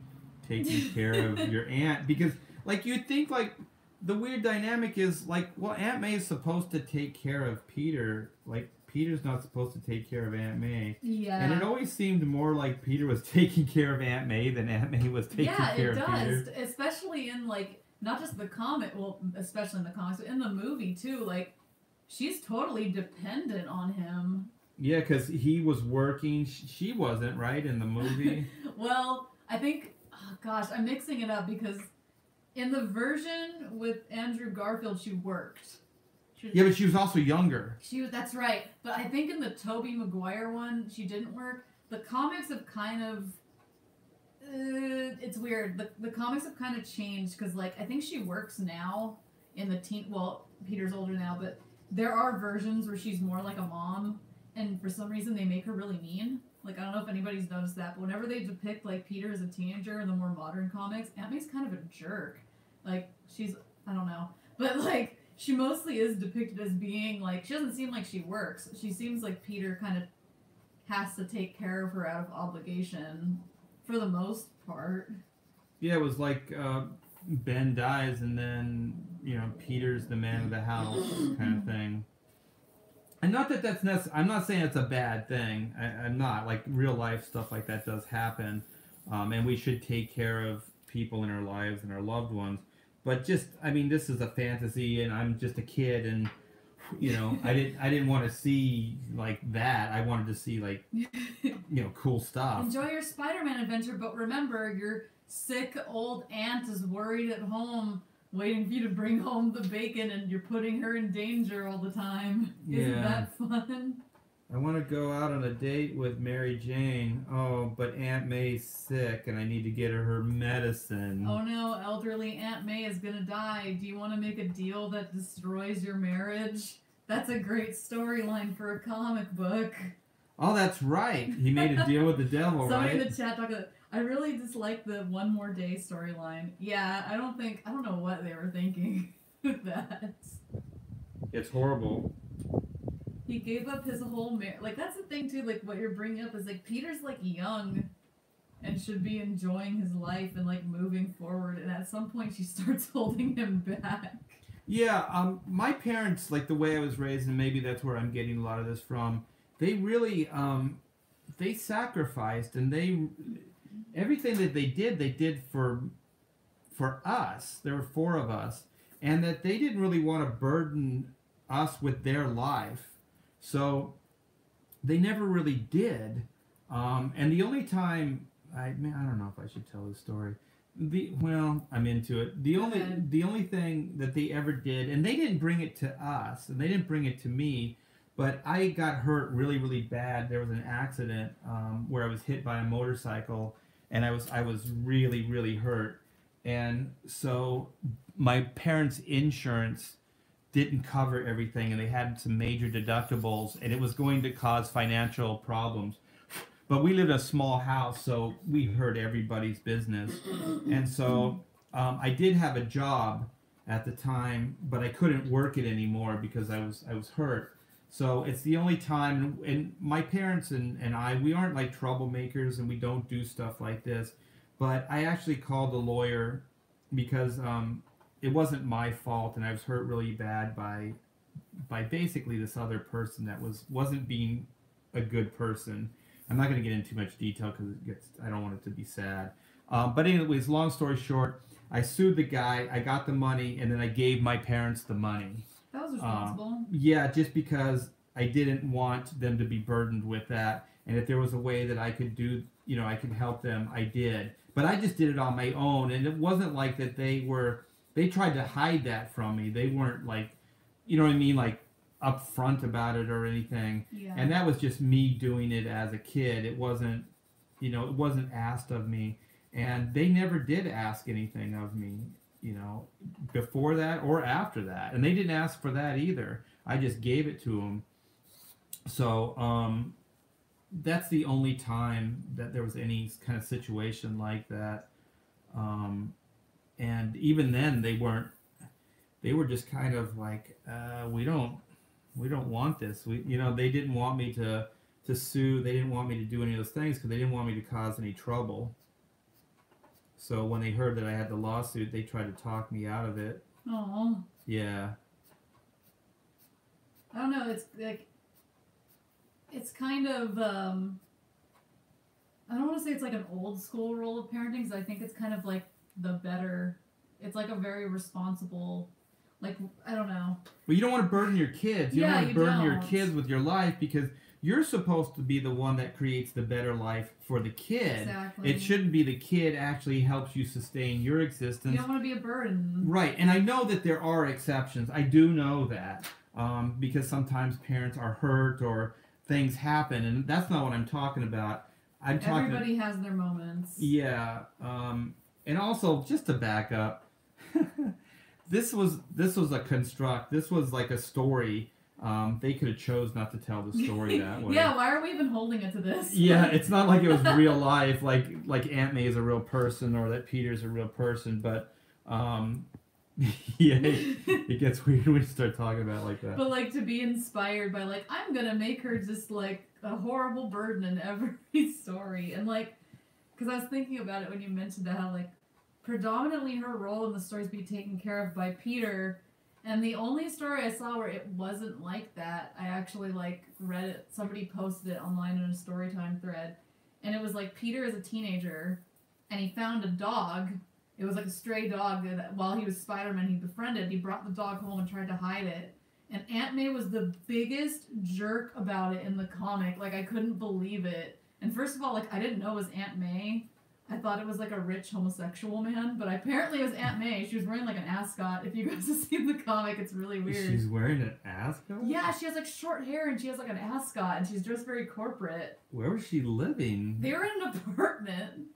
taking care of your aunt, because like you'd think like the weird dynamic is like, well, Aunt May is supposed to take care of Peter, like Peter's not supposed to take care of Aunt May. Yeah. And it always seemed more like Peter was taking care of Aunt May than Aunt May was taking care of Peter. Yeah, it does. Especially in, like, not just the comic, well, especially in the comics, but in the movie, too. Like, she's totally dependent on him. Yeah, because he was working. She wasn't, right, in the movie? Well, I think, oh gosh, I'm mixing it up because in the version with Andrew Garfield, she worked. Yeah, but she was also younger. That's right. But I think in the Tobey Maguire one, she didn't work. The comics have kind of... it's weird. The comics have kind of changed because, like, I think she works now in the teen... Well, Peter's older now, but there are versions where she's more like a mom, and for some reason they make her really mean. Like, I don't know if anybody's noticed that, but whenever they depict, like, Peter as a teenager in the more modern comics, Aunt May's kind of a jerk. Like, she's... I don't know. But, like... She mostly is depicted as being, like, she doesn't seem like she works. She seems like Peter kind of has to take care of her out of obligation for the most part. Yeah, it was like Ben dies and then, you know, Peter's the man of the house kind of thing. And not that that's I'm not saying it's a bad thing. I'm not. Like, real life stuff like that does happen. And we should take care of people in our lives and our loved ones. But just, I mean, this is a fantasy, and I'm just a kid, and you know, I didn't want to see like that. I wanted to see like, you know, cool stuff. Enjoy your Spider-Man adventure, but remember, your sick old aunt is worried at home, waiting for you to bring home the bacon, and you're putting her in danger all the time. Isn't that fun? I want to go out on a date with Mary Jane. Oh, but Aunt May's sick, and I need to get her medicine. Oh no, elderly Aunt May is gonna die. Do you want to make a deal that destroys your marriage? That's a great storyline for a comic book. Oh, that's right. He made a deal with the devil, right? Somebody in the chat talked about, I really dislike the One More Day storyline. Yeah, I don't know what they were thinking with that. It's horrible. He gave up his whole marriage. Like, that's the thing, too, like, what you're bringing up is, like, Peter's, like, young and should be enjoying his life and, like, moving forward, and at some point she starts holding him back. Yeah, my parents, like, the way I was raised, and maybe that's where I'm getting a lot of this from, they really, they sacrificed, and everything that they did for us. There were 4 of us, and that they didn't really want to burden us with their life. So they never really did. And the only time I don't know if I should tell this story. I'm into it. The only thing that they ever did, and they didn't bring it to us, and they didn't bring it to me, but I got hurt really, really bad. There was an accident where I was hit by a motorcycle, and I was really, really hurt. And so my parents' insurance didn't cover everything, and they had some major deductibles, and it was going to cause financial problems. But we lived in a small house, so we heard everybody's business. And so I did have a job at the time, but I couldn't work it anymore because I was hurt. So it's the only time, and my parents and I, we aren't like troublemakers, and we don't do stuff like this. But I actually called a lawyer because it wasn't my fault, and I was hurt really bad by basically this other person that wasn't being a good person. I'm not going to get into too much detail because I don't want it to be sad. But anyways, long story short, I sued the guy, I got the money, and then I gave my parents the money. That was responsible. Yeah, just because I didn't want them to be burdened with that. and if there was a way that I could do, I could help them, I did. But I just did it on my own, and it wasn't like that they tried to hide that from me. They weren't like, you know what I mean, like upfront about it or anything. Yeah. And that was just me doing it as a kid. It wasn't, it wasn't asked of me. And they never did ask anything of me, before that or after that. And they didn't ask for that either. I just gave it to them. So that's the only time that there was any kind of situation like that. And even then, they were just kind of like, we don't want this. They didn't want me to sue. They didn't want me to do any of those things because they didn't want me to cause any trouble. So when they heard that I had the lawsuit, they tried to talk me out of it. Oh. Yeah. I don't know. It's like, it's kind of, I don't want to say it's like an old school role of parenting, because I think it's kind of like the better, it's like a very responsible, like, I don't know. Well, you don't want to burden your kids. You don't want to burden your kids with your life, because you're supposed to be the one that creates the better life for the kid. Exactly. It shouldn't be the kid actually helps you sustain your existence. You don't want to be a burden. Right. And I know that there are exceptions. I do know that. Because sometimes parents are hurt or things happen. And that's not what I'm talking about. Everybody has their moments. Yeah. And also, just to back up, this was a construct. This was like a story. They could have chose not to tell the story that way. Yeah, why are we even holding it to this? Yeah, it's not like it was real life, like Aunt May is a real person or that Peter's a real person, but yeah, it gets weird when you start talking about it like that. But like to be inspired by like, I'm gonna make her just like a horrible burden in every story, and like, because I was thinking about it when you mentioned that, how like predominantly her role in the stories be taken care of by Peter. And the only story I saw where it wasn't like that, I actually like read it. Somebody posted it online in a storytime thread, and it was like Peter is a teenager, and he found a dog. It was like a stray dog that while he was Spider-Man he befriended. He brought the dog home and tried to hide it. And Aunt May was the biggest jerk about it in the comic. Like, I couldn't believe it. And first of all, like, I didn't know it was Aunt May. I thought it was like a rich homosexual man, but apparently it was Aunt May. She was wearing like an ascot. If you guys have seen the comic, it's really weird. She's wearing an ascot? Yeah, she has like short hair and she has like an ascot and she's dressed very corporate. Where was she living? They were in an apartment.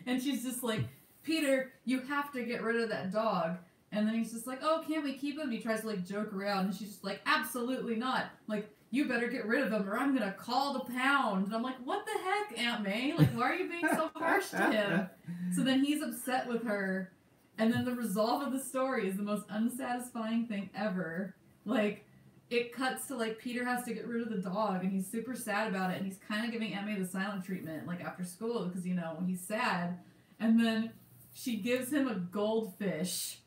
And she's just like, Peter, you have to get rid of that dog. And then he's just like, oh, can't we keep him? He tries to like joke around and she's just like, absolutely not. Like, you better get rid of him or I'm going to call the pound. And I'm like, what the heck, Aunt May? Like, why are you being so harsh to him? So then he's upset with her. And then the resolve of the story is the most unsatisfying thing ever. Like, it cuts to, like, Peter has to get rid of the dog and he's super sad about it. And he's kind of giving Aunt May the silent treatment, like, after school because, you know, he's sad. And then she gives him a goldfish.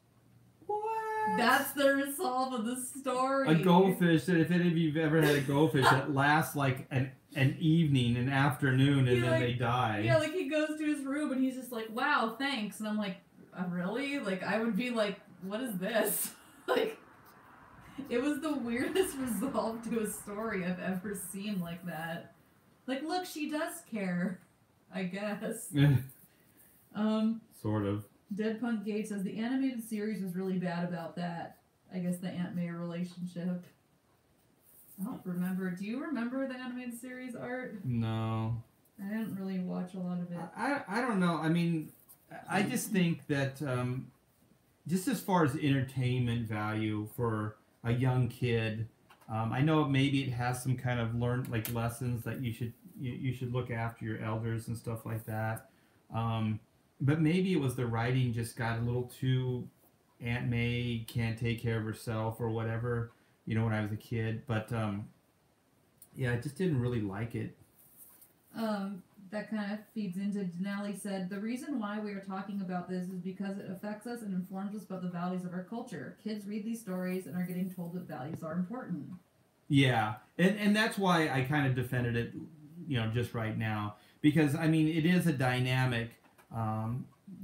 What? That's the resolve of the story. A goldfish that if any of you've ever had a goldfish that lasts like an evening, an afternoon, and then they die. Yeah, like he goes to his room and he's just like, wow, thanks. And I'm like, really? Like, I would be like, what is this? Like, it was the weirdest resolve to a story I've ever seen like that. Like, look, she does care, I guess. Sort of. Dead Punk Gate says the animated series was really bad about that. I guess the Aunt May relationship. I don't remember. Do you remember the animated series, Art? No. I didn't really watch a lot of it. I don't know. I mean, I just think that just as far as entertainment value for a young kid, I know maybe it has some kind of learned like lessons that you should look after your elders and stuff like that. But maybe it was the writing just got a little too Aunt May can't take care of herself or whatever, you know, when I was a kid. But, yeah, I just didn't really like it. That kind of feeds into, Denali said, the reason why we are talking about this is because it affects us and informs us about the values of our culture. Kids read these stories and are getting told that values are important. Yeah. And that's why I kind of defended it, you know, just right now. Because, I mean, it is a dynamic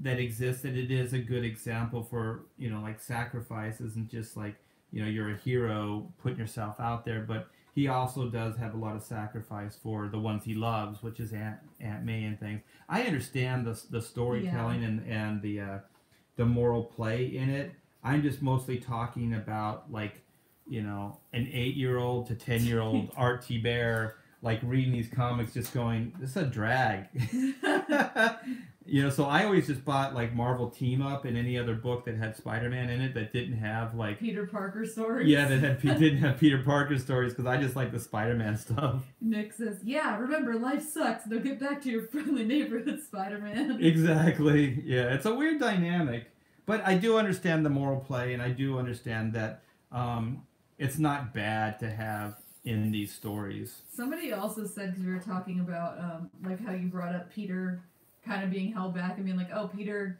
that exists, and it is a good example for, you know, like sacrifices and just like you're a hero putting yourself out there, but he also does have a lot of sacrifice for the ones he loves, which is Aunt May and things. I understand the storytelling and the moral play in it. I'm just mostly talking about like, an 8-year-old to 10-year-old Art T. Bear, like reading these comics, just going, this is a drag. So I always just bought like Marvel Team Up and any other book that had Spider-Man in it that didn't have like Peter Parker stories. Yeah, didn't have Peter Parker stories, because I just like the Spider-Man stuff. Nick says, "Yeah, remember, life sucks. Now get back to your friendly neighborhood, Spider-Man." Exactly. Yeah, it's a weird dynamic, but I do understand the moral play, and I do understand that it's not bad to have in these stories. Somebody also said, because we were talking about like how you brought up Peter kind of being held back and being like, oh, Peter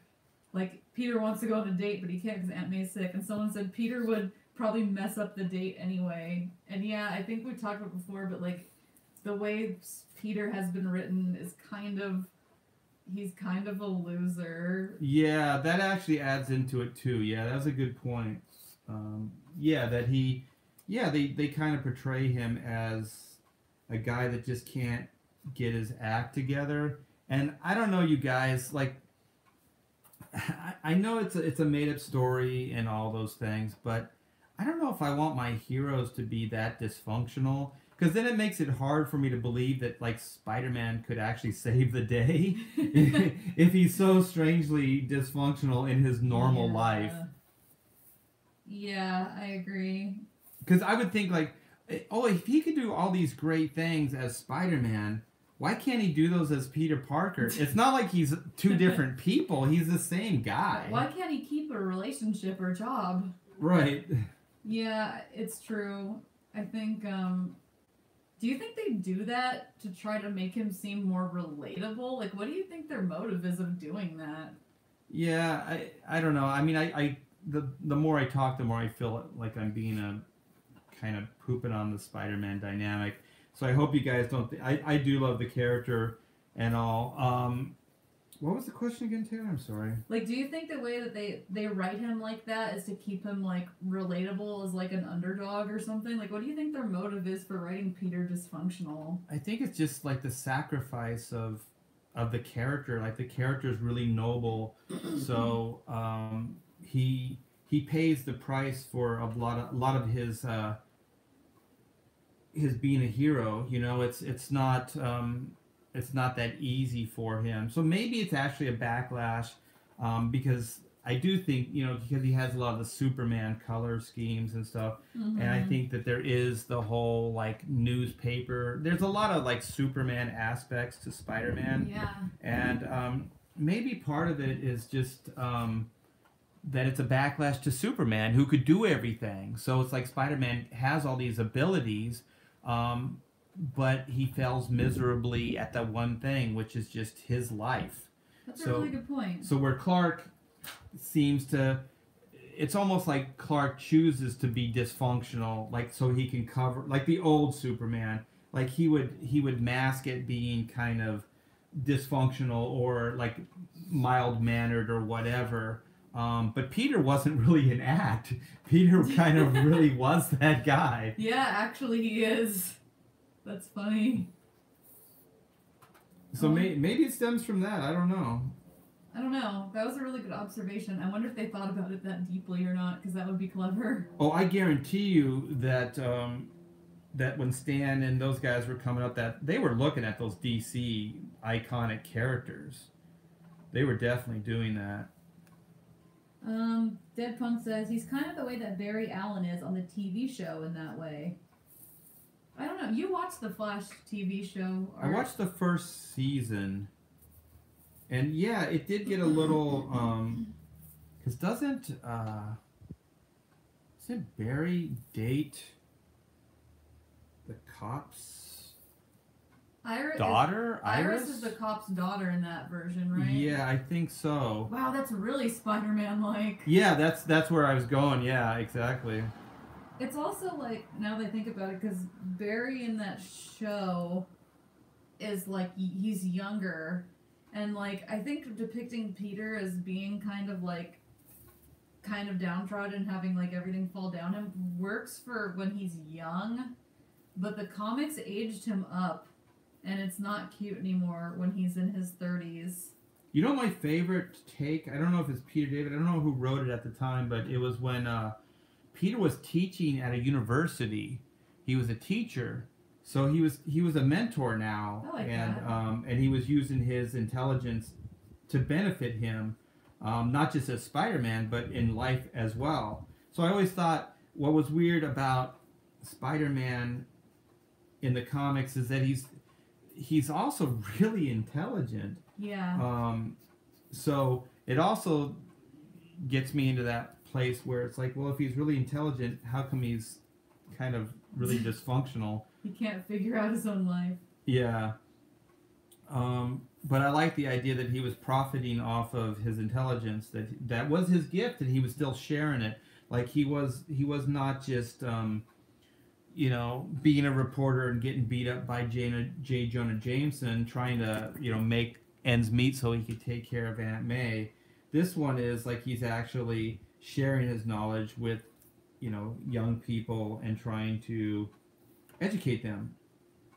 wants to go on a date, but he can't because Aunt May's sick. And someone said Peter would probably mess up the date anyway. And yeah, I think we've talked about it before, but like the way Peter has been written is he's kind of a loser. Yeah, that actually adds into it too. Yeah, that's a good point. They kind of portray him as a guy that just can't get his act together. And I don't know, you guys, like, I know it's a made-up story and all those things, but I don't know if I want my heroes to be that dysfunctional, because then it makes it hard for me to believe that, like, Spider-Man could actually save the day if he's so strangely dysfunctional in his normal life. Yeah, I agree. Because I would think, like, oh, if he could do all these great things as Spider-Man, why can't he do those as Peter Parker? It's not like he's two different people. He's the same guy. Why can't he keep a relationship or job? Right. Yeah, it's true. I think, do you think they do that to try to make him seem more relatable? Like, what do you think their motive is of doing that? Yeah, I don't know. I mean, the more I talk, the more I feel like I'm being a kind of pooping on the Spider-Man dynamic. So I hope you guys don't... I do love the character and all. What was the question again, Taylor? I'm sorry. Like, do you think the way that they write him like that is to keep him, like, relatable as, like, an underdog or something? Like, what do you think their motive is for writing Peter dysfunctional? I think it's just, like, the sacrifice of the character. Like, the character is really noble. So, he pays the price for a lot of his being a hero. It's not that easy for him. So maybe it's actually a backlash, because I do think, because he has a lot of the Superman color schemes and stuff, and I think that there is the whole, like, newspaper. There's a lot of, like, Superman aspects to Spider-Man. Yeah. And maybe part of it is just that it's a backlash to Superman, who could do everything. So it's like Spider-Man has all these abilities, but he fails miserably at that one thing, which is just his life. That's a really good point. So where Clark seems to... It's almost like Clark chooses to be dysfunctional, like, so he can cover... Like the old Superman, like, he would mask it being kind of dysfunctional or, like, mild-mannered or whatever. But Peter wasn't really an act. Peter kind of really was that guy. Yeah, actually he is. That's funny. So maybe it stems from that. I don't know. I don't know. That was a really good observation. I wonder if they thought about it that deeply or not, because that would be clever. Oh, I guarantee you that that when Stan and those guys were coming up, that they were looking at those DC iconic characters. They were definitely doing that. Dead Punk says he's kind of the way that Barry Allen is on the TV show in that way. I don't know. You watched the Flash TV show? I watched the first season, and yeah, it did get a little. Because doesn't Barry date the cop's daughter? Iris is the cop's daughter in that version, right? Yeah, I think so. Wow, that's really Spider-Man-like. Yeah, that's where I was going. Yeah, exactly. It's also, like, now that I think about it, because Barry in that show is, like, he's younger. And, like, I think depicting Peter as being kind of, like, kind of downtrodden, having like everything fall down him, works for when he's young, but the comics aged him up, and it's not cute anymore when he's in his 30s. You know my favorite take? I don't know if it's Peter David. I don't know who wrote it at the time, but it was when Peter was teaching at a university. He was a teacher, so he was a mentor now, I like and that. And he was using his intelligence to benefit him, not just as Spider-Man, but in life as well. So I always thought what was weird about Spider-Man in the comics is that he's also really intelligent. Yeah. So it also gets me into that place where it's like, well, if he's really intelligent, how come he's kind of really dysfunctional? He can't figure out his own life. Yeah. But I like the idea that he was profiting off of his intelligence, that was his gift, and he was still sharing it. Like he was not just being a reporter and getting beat up by J. Jonah Jameson, trying to make ends meet so he could take care of Aunt May. This one is like he's actually sharing his knowledge with young people and trying to educate them.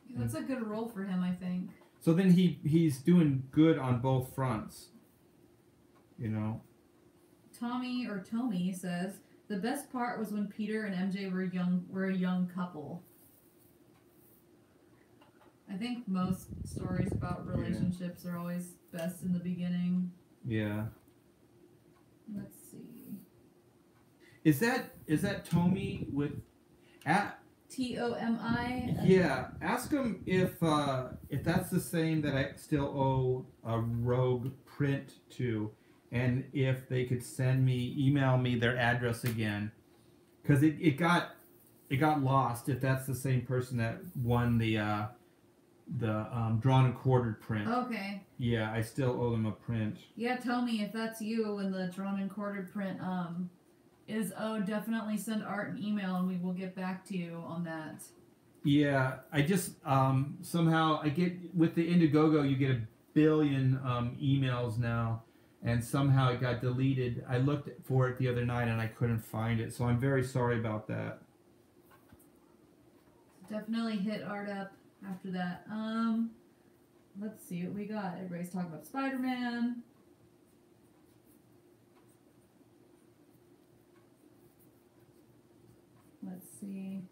Yeah, that's a good role for him, I think. So then he's doing good on both fronts. Tommy says the best part was when Peter and MJ were a young couple. I think most stories about relationships are always best in the beginning. Yeah. Let's see. Is that Tommy with Tomi? Yeah. Ask him if that's the same that I still owe a Rogue print to, and if they could email me their address again, because it got lost. If that's the same person that won the drawn and quartered print. Okay. Yeah, I still owe them a print. Yeah, tell me if that's you when the drawn and quartered print is owed. Definitely send Art an email and we will get back to you on that. Yeah, I just somehow I get with the Indiegogo, you get a billion emails now, and somehow it got deleted. I looked for it the other night and I couldn't find it, so I'm very sorry about that. Definitely hit Art up after that. Let's see what we got. Everybody's talking about Spider-Man. Let's see.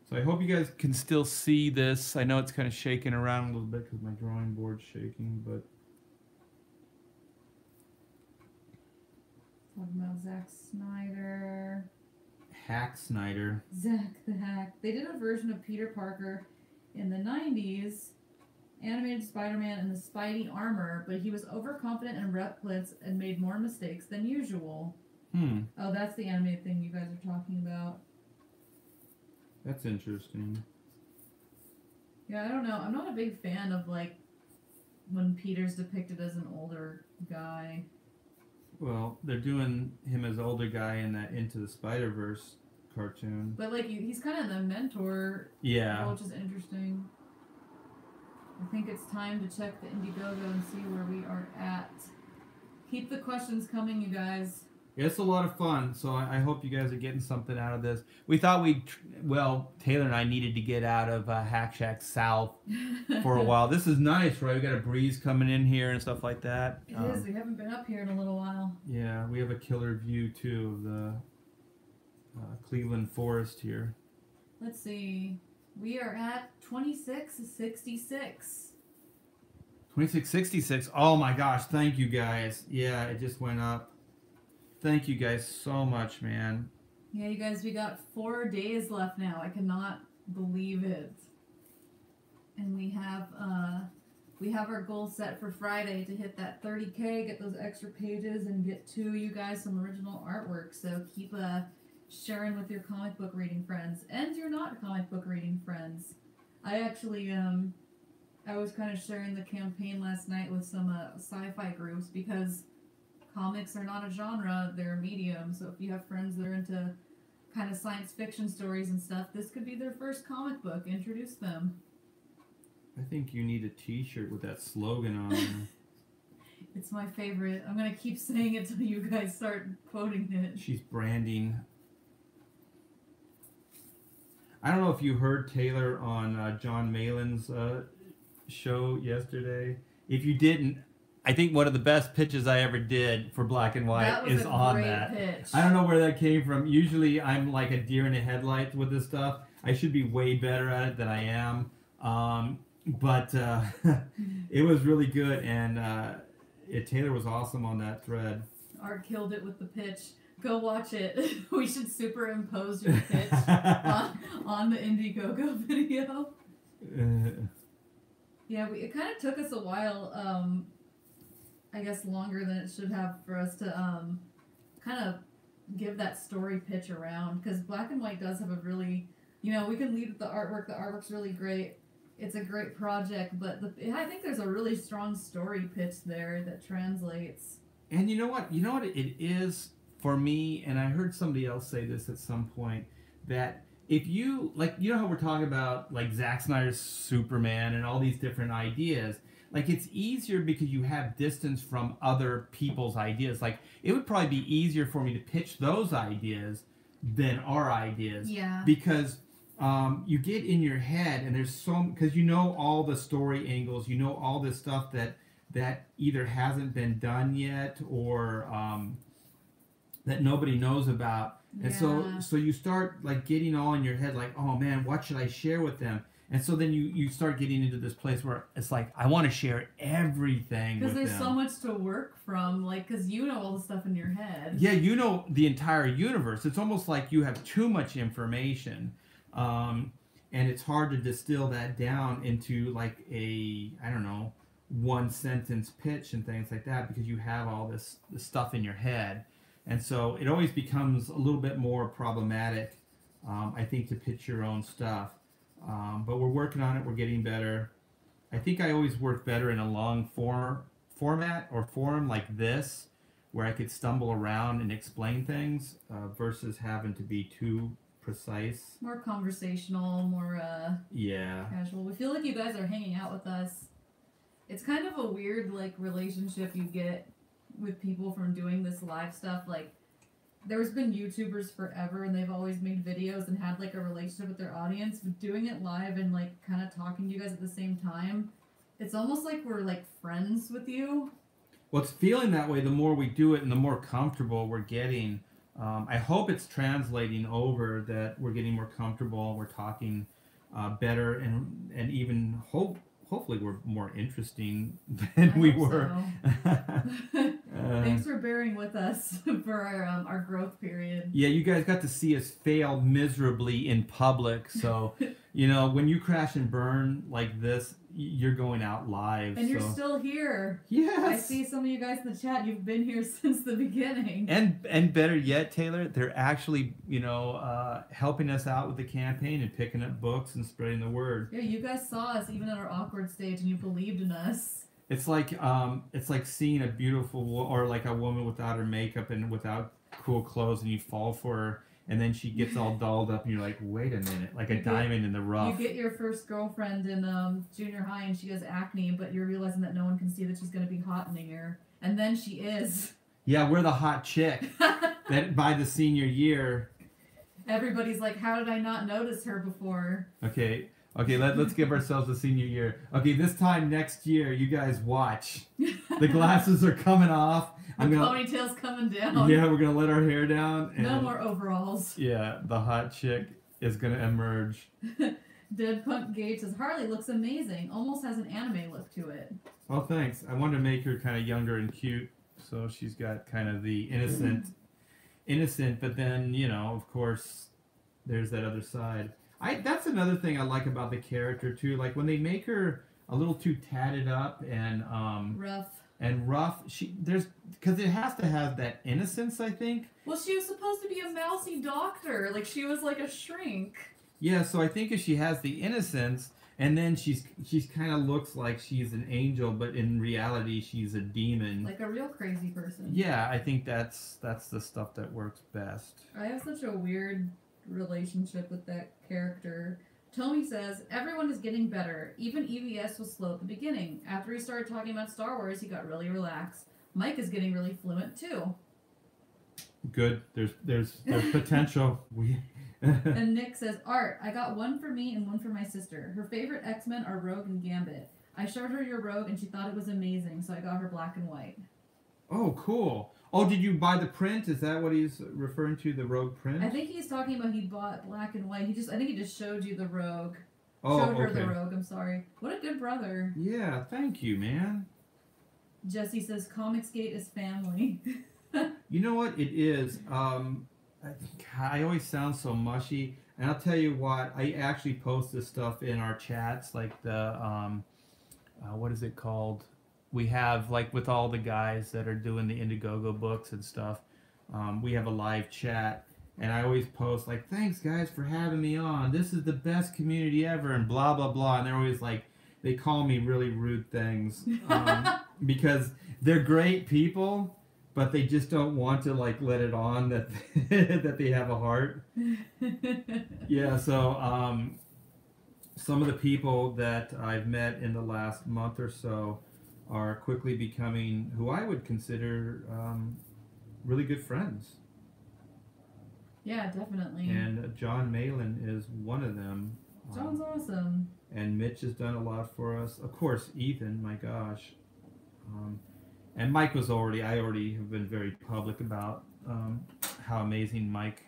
So I hope you guys can still see this. I know it's kind of shaking around a little bit because my drawing board's shaking, but... Talking about Zack Snyder. Hack Snyder. Zack the Hack. They did a version of Peter Parker in the 90s, animated Spider-Man in the Spidey armor, but he was overconfident and reckless and made more mistakes than usual. Oh, that's the animated thing you guys are talking about. That's interesting. Yeah, I don't know. I'm not a big fan of, like, when Peter's depicted as an older guy. Well, they're doing him as older guy in that Into the Spider-Verse cartoon. But, like, he's kind of the mentor. Yeah. Which is interesting. I think it's time to check the Indiegogo and see where we are at. Keep the questions coming, you guys. It's a lot of fun, so I hope you guys are getting something out of this. We thought Taylor and I needed to get out of Hack Shack South for a while. This is nice, right? We got a breeze coming in here and stuff like that. It is. We haven't been up here in a little while. Yeah, we have a killer view, too, of the Cleveland Forest here. Let's see. We are at 2666. 2666. Oh, my gosh. Thank you, guys. Yeah, it just went up. Thank you guys so much, man. Yeah, you guys, we got 4 days left now. I cannot believe it. And we have our goal set for Friday to hit that 30K, get those extra pages, and get to you guys some original artwork. So keep sharing with your comic book reading friends and your not comic book reading friends. I actually I was kind of sharing the campaign last night with some sci-fi groups because comics are not a genre, they're a medium. So if you have friends that are into kind of science fiction stories and stuff, this could be their first comic book. Introduce them. I think you need a t-shirt with that slogan on there. It's my favorite. I'm gonna keep saying it till you guys start quoting it. She's branding. I don't know if you heard Taylor on John Malin's show yesterday. If you didn't, I think one of the best pitches I ever did for Black and White is on that. Pitch. I don't know where that came from. Usually I'm like a deer in the headlights with this stuff. I should be way better at it than I am. But it was really good, and Taylor was awesome on that thread. Art killed it with the pitch. Go watch it. We should superimpose your pitch on the Indiegogo video. Yeah, it kind of took us a while, I guess longer than it should have, for us to kind of give that story pitch around. Because Black and White does have a really, we can lead with the artwork. The artwork's really great. It's a great project, but I think there's a really strong story pitch there that translates. And you know what it is for me, and I heard somebody else say this at some point, that if you, how we're talking about, Zack Snyder's Superman and all these different ideas, it's easier because you have distance from other people's ideas. It would probably be easier for me to pitch those ideas than our ideas. Yeah. Because you get in your head, and there's because all the story angles, all this stuff that either hasn't been done yet or that nobody knows about. And so you start getting all in your head, oh man, what should I share with them? And so then you start getting into this place where it's I want to share everything with them. Because there's so much to work from, because all the stuff in your head. Yeah, the entire universe. It's almost like you have too much information. And it's hard to distill that down into a, I don't know, one sentence pitch and things like that, because you have all this stuff in your head. And so it always becomes a little bit more problematic, I think, to pitch your own stuff. But we're working on it. We're getting better. I think I always work better in a long format or forum like this, where I could stumble around and explain things versus having to be too precise. More conversational, more casual. We feel like you guys are hanging out with us. It's kind of a weird relationship you get with people from doing this live stuff. There's been YouTubers forever, and they've always made videos and had a relationship with their audience. But doing it live and kind of talking to you guys at the same time, it's almost like we're friends with you. Well, it's feeling that way the more we do it and the more comfortable we're getting. I hope it's translating over, that we're getting more comfortable, we're talking better, and even hopefully we're more interesting than we were. So. Thanks for bearing with us for our growth period. Yeah, you guys got to see us fail miserably in public. So, when you crash and burn like this, you're going out live. And you're still here. Yes. I see some of you guys in the chat. You've been here since the beginning. And better yet, Taylor, they're actually, helping us out with the campaign and picking up books and spreading the word. Yeah, you guys saw us even at our awkward stage, and you believed in us. It's like seeing a beautiful or a woman without her makeup and without cool clothes, and you fall for her, and then she gets all dolled up, and you're like, wait a minute, a diamond in the rough. You get your first girlfriend in junior high, and she has acne, but you're realizing that no one can see that she's going to be hot in a year, and then she is. Yeah, we're the hot chick. That by the senior year, everybody's like, how did I not notice her before? Okay, let's give ourselves a senior year. Okay, this time next year, you guys watch. The glasses are coming off. Ponytail's coming down. Yeah, we're going to let our hair down. And no more overalls. Yeah, the hot chick is going to emerge. Dead Punk Gage says, Harley looks amazing. Almost has an anime look to it. Oh, thanks. I wanted to make her kind of younger and cute. So she's got kind of the innocent, but then, of course, there's that other side. That's another thing I like about the character too. When they make her a little too tatted up and rough, because it has to have that innocence, I think. Well, she was supposed to be a mousy doctor. She was like a shrink. Yeah, so I think if she has the innocence, and then she's kind of looks like she's an angel, but in reality she's a demon. Like a real crazy person. Yeah, I think that's the stuff that works best. I have such a weird relationship with that character. Tommy says, everyone is getting better. Even EVS was slow at the beginning. After he started talking about Star Wars, he got really relaxed. Mike is getting really fluent too. Good. There's potential. And Nick says, Art, I got one for me and one for my sister. Her favorite X-Men are Rogue and Gambit. I showed her your Rogue and she thought it was amazing, so I got her black and white. Oh, cool. Oh, did you buy the print? Is that what he's referring to, the Rogue print? I think he's talking about he bought black and white. I think he just showed you the Rogue. Oh, showed her okay. the Rogue, I'm sorry. What a good brother. Yeah, thank you, man. Jesse says, Comicsgate is family. You know what? It is. I always sound so mushy. And I'll tell you what, I actually post this stuff in our chats, like the, what is it called? We have, like, with all the guys that are doing the Indiegogo books and stuff, we have a live chat, and I always post, like, thanks, guys, for having me on. This is the best community ever, and blah, blah, blah. And they're always, like, they call me really rude things because they're great people, but they just don't want to, like, let it on that, that they have a heart. Yeah, so some of the people that I've met in the last month or so are quickly becoming who I would consider really good friends. Yeah, definitely. And John Malin is one of them. John's awesome. And Mitch has done a lot for us. Of course, Ethan, my gosh. And Mike I already have been very public about how amazing Mike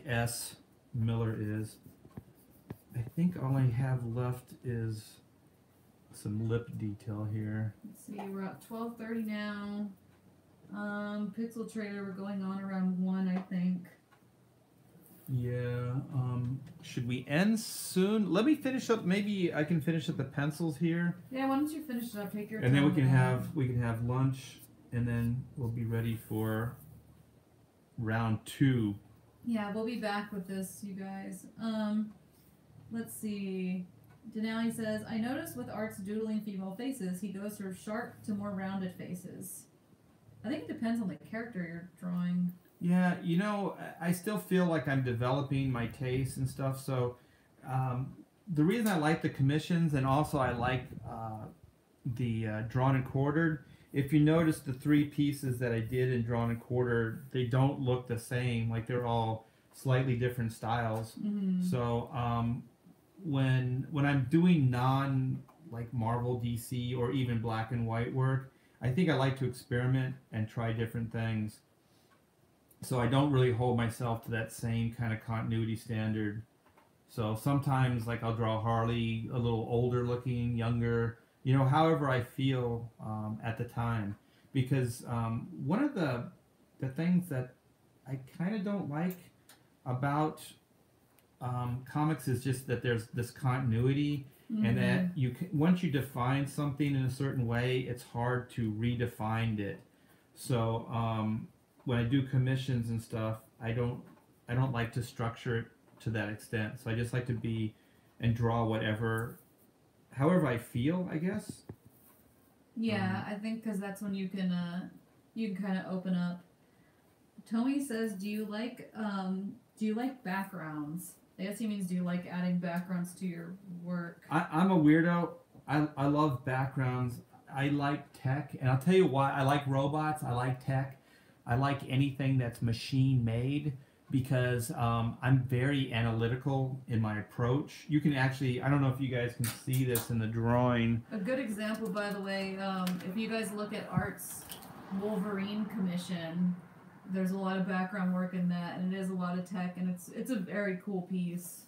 S. Miller is. I think all I have left is some lip detail here. Let's see, we're at 12:30 now. Pixel trailer, we're going on around 1, I think. Yeah. Should we end soon? Let me finish up. Maybe I can finish up the pencils here. Yeah, why don't you finish it up? Take your and time. then we can have lunch, and then we'll be ready for round 2. Yeah, we'll be back with this, you guys. Let's see. Denali says, I noticed with Art's doodling female faces, he goes from sharp to more rounded faces. I think it depends on the character you're drawing. Yeah, you know, I still feel like I'm developing my taste and stuff. So the reason I like the commissions, and also I like the drawn and quartered, if you notice the 3 pieces that I did in drawn and quartered, they don't look the same. Like they're all slightly different styles. Mm-hmm. So when I'm doing like Marvel, DC, or even black and white work, I think I like to experiment and try different things. So I don't really hold myself to that same kind of continuity standard. So sometimes, like, I'll draw Harley a little older looking, younger, you know, however I feel at the time. Because one of the things that I kind of don't like about comics is just that there's this continuity, mm-hmm. and that once you define something in a certain way, it's hard to redefine it. So when I do commissions and stuff, I don't like to structure it to that extent. So I just like to be and draw however I feel, I guess. Yeah, I think because that's when you can kind of open up. Tommy says, do you like backgrounds? I guess he means, do you like adding backgrounds to your work? I'm a weirdo. I love backgrounds. I like tech, and I'll tell you why. I like robots. I like tech. I like anything that's machine made, because I'm very analytical in my approach. You can actually, I don't know if you guys can see this in the drawing. A good example, by the way, if you guys look at Art's Wolverine commission, there's a lot of background work in that, and it is a lot of tech, and it's a very cool piece.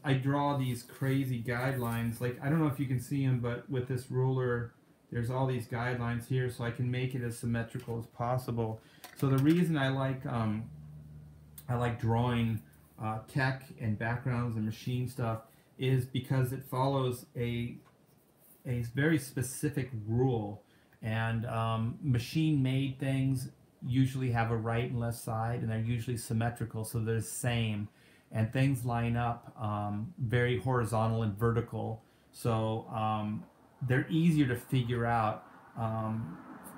I draw these crazy guidelines. Like, I don't know if you can see them, but with this ruler, there's all these guidelines here, so I can make it as symmetrical as possible. So the reason I like drawing tech and backgrounds and machine stuff is because it follows a very specific rule, and machine-made things usually have a right and left side, and they're usually symmetrical, so they're the same, and things line up very horizontal and vertical, so they're easier to figure out.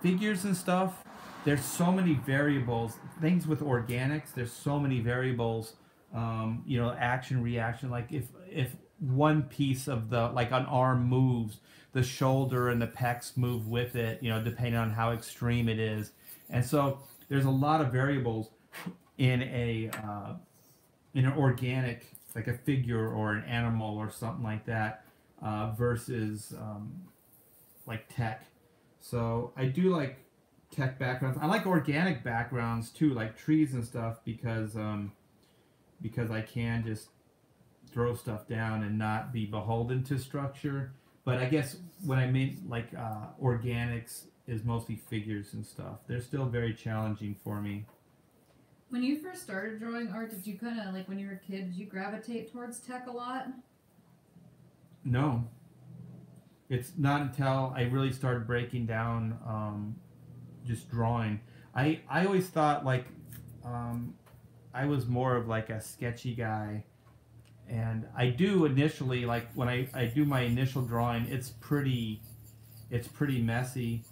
Figures and stuff, there's so many variables. Things with organics, there's so many variables. You know, action, reaction. Like if one piece of the, like an arm moves, the shoulder and the pecs move with it, you know, depending on how extreme it is. And so there's a lot of variables in in an organic, like a figure or an animal or something like that, versus like tech. So I do like tech backgrounds. I like organic backgrounds too, like trees and stuff, because I can just throw stuff down and not be beholden to structure. But I guess when I mean like organics is mostly figures and stuff. They're still very challenging for me. When you first started drawing art, did you kind of, like when you were a kid, did you gravitate towards tech a lot? No. It's not until I really started breaking down just drawing. I always thought like I was more of like a sketchy guy. And I do initially, like when I do my initial drawing, it's pretty messy,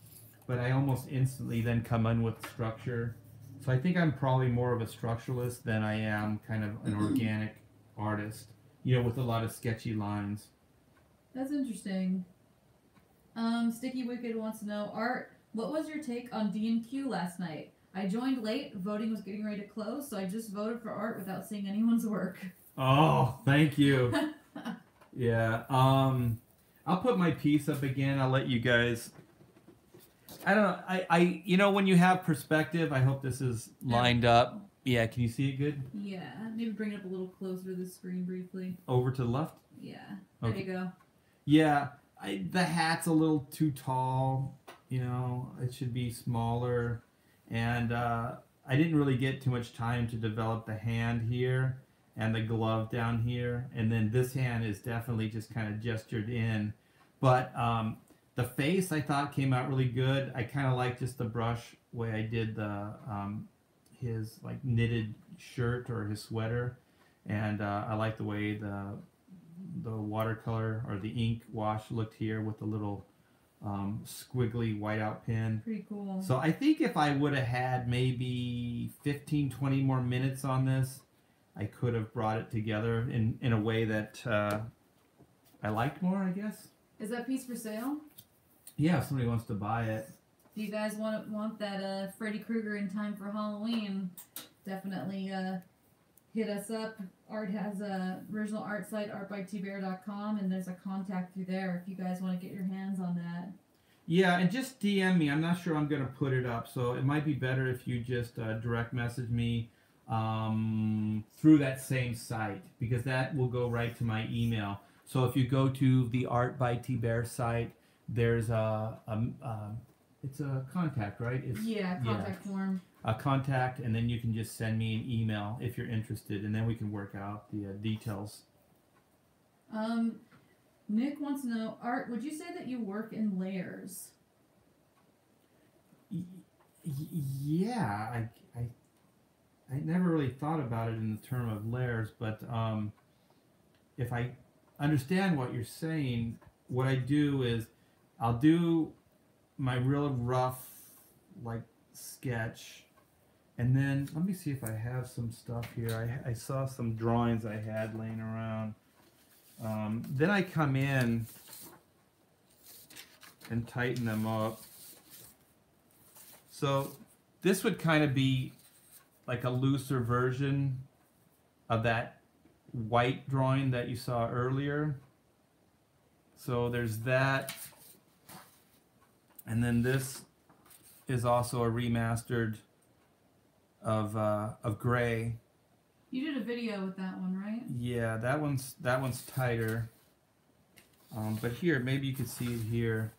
but I almost instantly then come in with structure. So I think I'm probably more of a structuralist than I am kind of an organic artist, you know, with a lot of sketchy lines. That's interesting. Sticky Wicked wants to know, Art, what was your take on D&Q last night? I joined late, voting was getting ready to close, so I just voted for Art without seeing anyone's work. Oh, thank you. Yeah. I'll put my piece up again. I'll let you guys. I don't know. I you know, when you have perspective, I hope this is lined up. Yeah, can you see it good? Yeah, maybe bring it up a little closer to the screen briefly. Over to the left? Yeah, there Okay. you go. Yeah, the hat's a little too tall. You know, it should be smaller. And I didn't really get too much time to develop the hand here and the glove down here. And then this hand is definitely just kind of gestured in. But the face I thought came out really good. I kind of like just the brush way I did the his like knitted shirt or his sweater, and I like the way the watercolor or the ink wash looked here with the little squiggly whiteout pen. Pretty cool. So I think if I would have had maybe 15-20 more minutes on this, I could have brought it together in a way that I liked more, I guess. Is that piece for sale? Yeah, if somebody wants to buy it. If you guys want that Freddy Krueger in time for Halloween, definitely hit us up. Art has a original art site, artbytbear.com, and there's a contact through there if you guys want to get your hands on that. Yeah, and just DM me. I'm not sure I'm going to put it up, so it might be better if you just direct message me through that same site, because that will go right to my email. So if you go to the Art by T Bear site, there's it's a contact, right? It's, contact form. A contact, and then you can just send me an email if you're interested, and then we can work out the details. Nick wants to know, Art, would you say that you work in layers? Yeah, I never really thought about it in the term of layers, but if I understand what you're saying, what I do is I'll do my real rough like sketch, and then let me see if I have some stuff here. I saw some drawings I had laying around. Then I come in and tighten them up. So this would kind of be like a looser version of that white drawing that you saw earlier. So there's that. And then this is also a remastered of gray. You did a video with that one, right? Yeah, that one's tighter. But here, maybe you could see it here.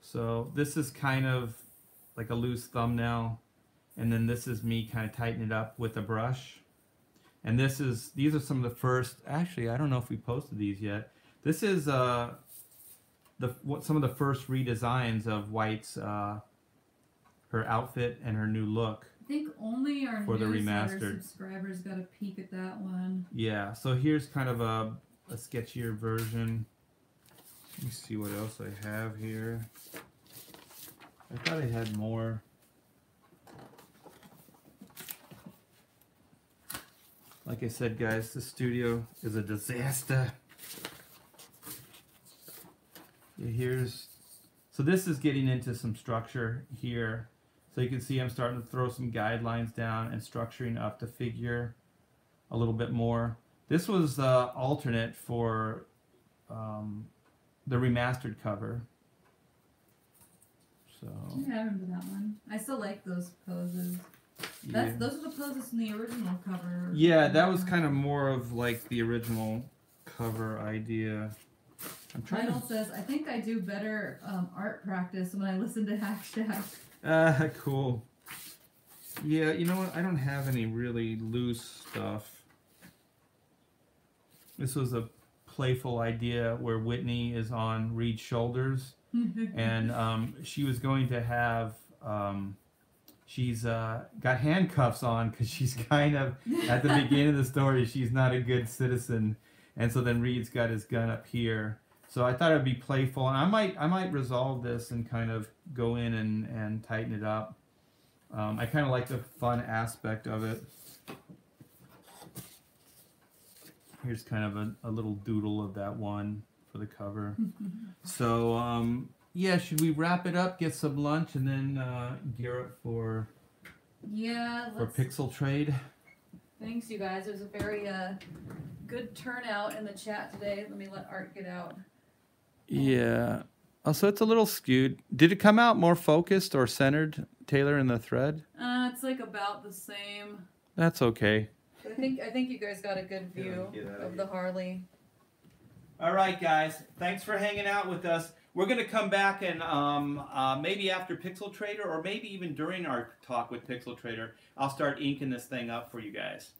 So this is kind of like a loose thumbnail, and then this is me kind of tightening it up with a brush. And these are some of the first. Actually, I don't know if we posted these yet. This is some of the first redesigns of White's her outfit and her new look. I think only our for the newsletter remastered subscribers got a peek at that one. Yeah, so here's kind of a sketchier version. Let me see what else I have here. I thought I had more. Like I said, guys, the studio is a disaster. So this is getting into some structure here. So you can see I'm starting to throw some guidelines down and structuring up the figure a little bit more. This was alternate for the remastered cover. So Yeah, I remember that one. I still like those poses. Those are the poses from the original cover. Yeah, that was kind of more of like the original cover idea. Title says, I think I do better art practice when I listen to Hack Shack. Cool. Yeah, you know what? I don't have any really loose stuff. This was a playful idea where Whitney is on Reed's shoulders, and she was going to have. She's got handcuffs on because she's kind of at the beginning of the story. She's not a good citizen, and so then Reed's got his gun up here. So I thought it'd be playful, and I might resolve this and kind of go in and tighten it up. I kind of like the fun aspect of it. Here's kind of a little doodle of that one for the cover. So yeah, should we wrap it up, get some lunch, and then gear up for Pixel Trade? Thanks, you guys. It was a very good turnout in the chat today. Let me let Art get out. Yeah. Oh, so it's a little skewed. Did it come out more focused or centered, Taylor, in the thread? It's like about the same. That's okay. I think you guys got a good view of the Harley. All right, guys. Thanks for hanging out with us. We're going to come back and maybe after Pixel Trader or maybe even during our talk with Pixel Trader, I'll start inking this thing up for you guys.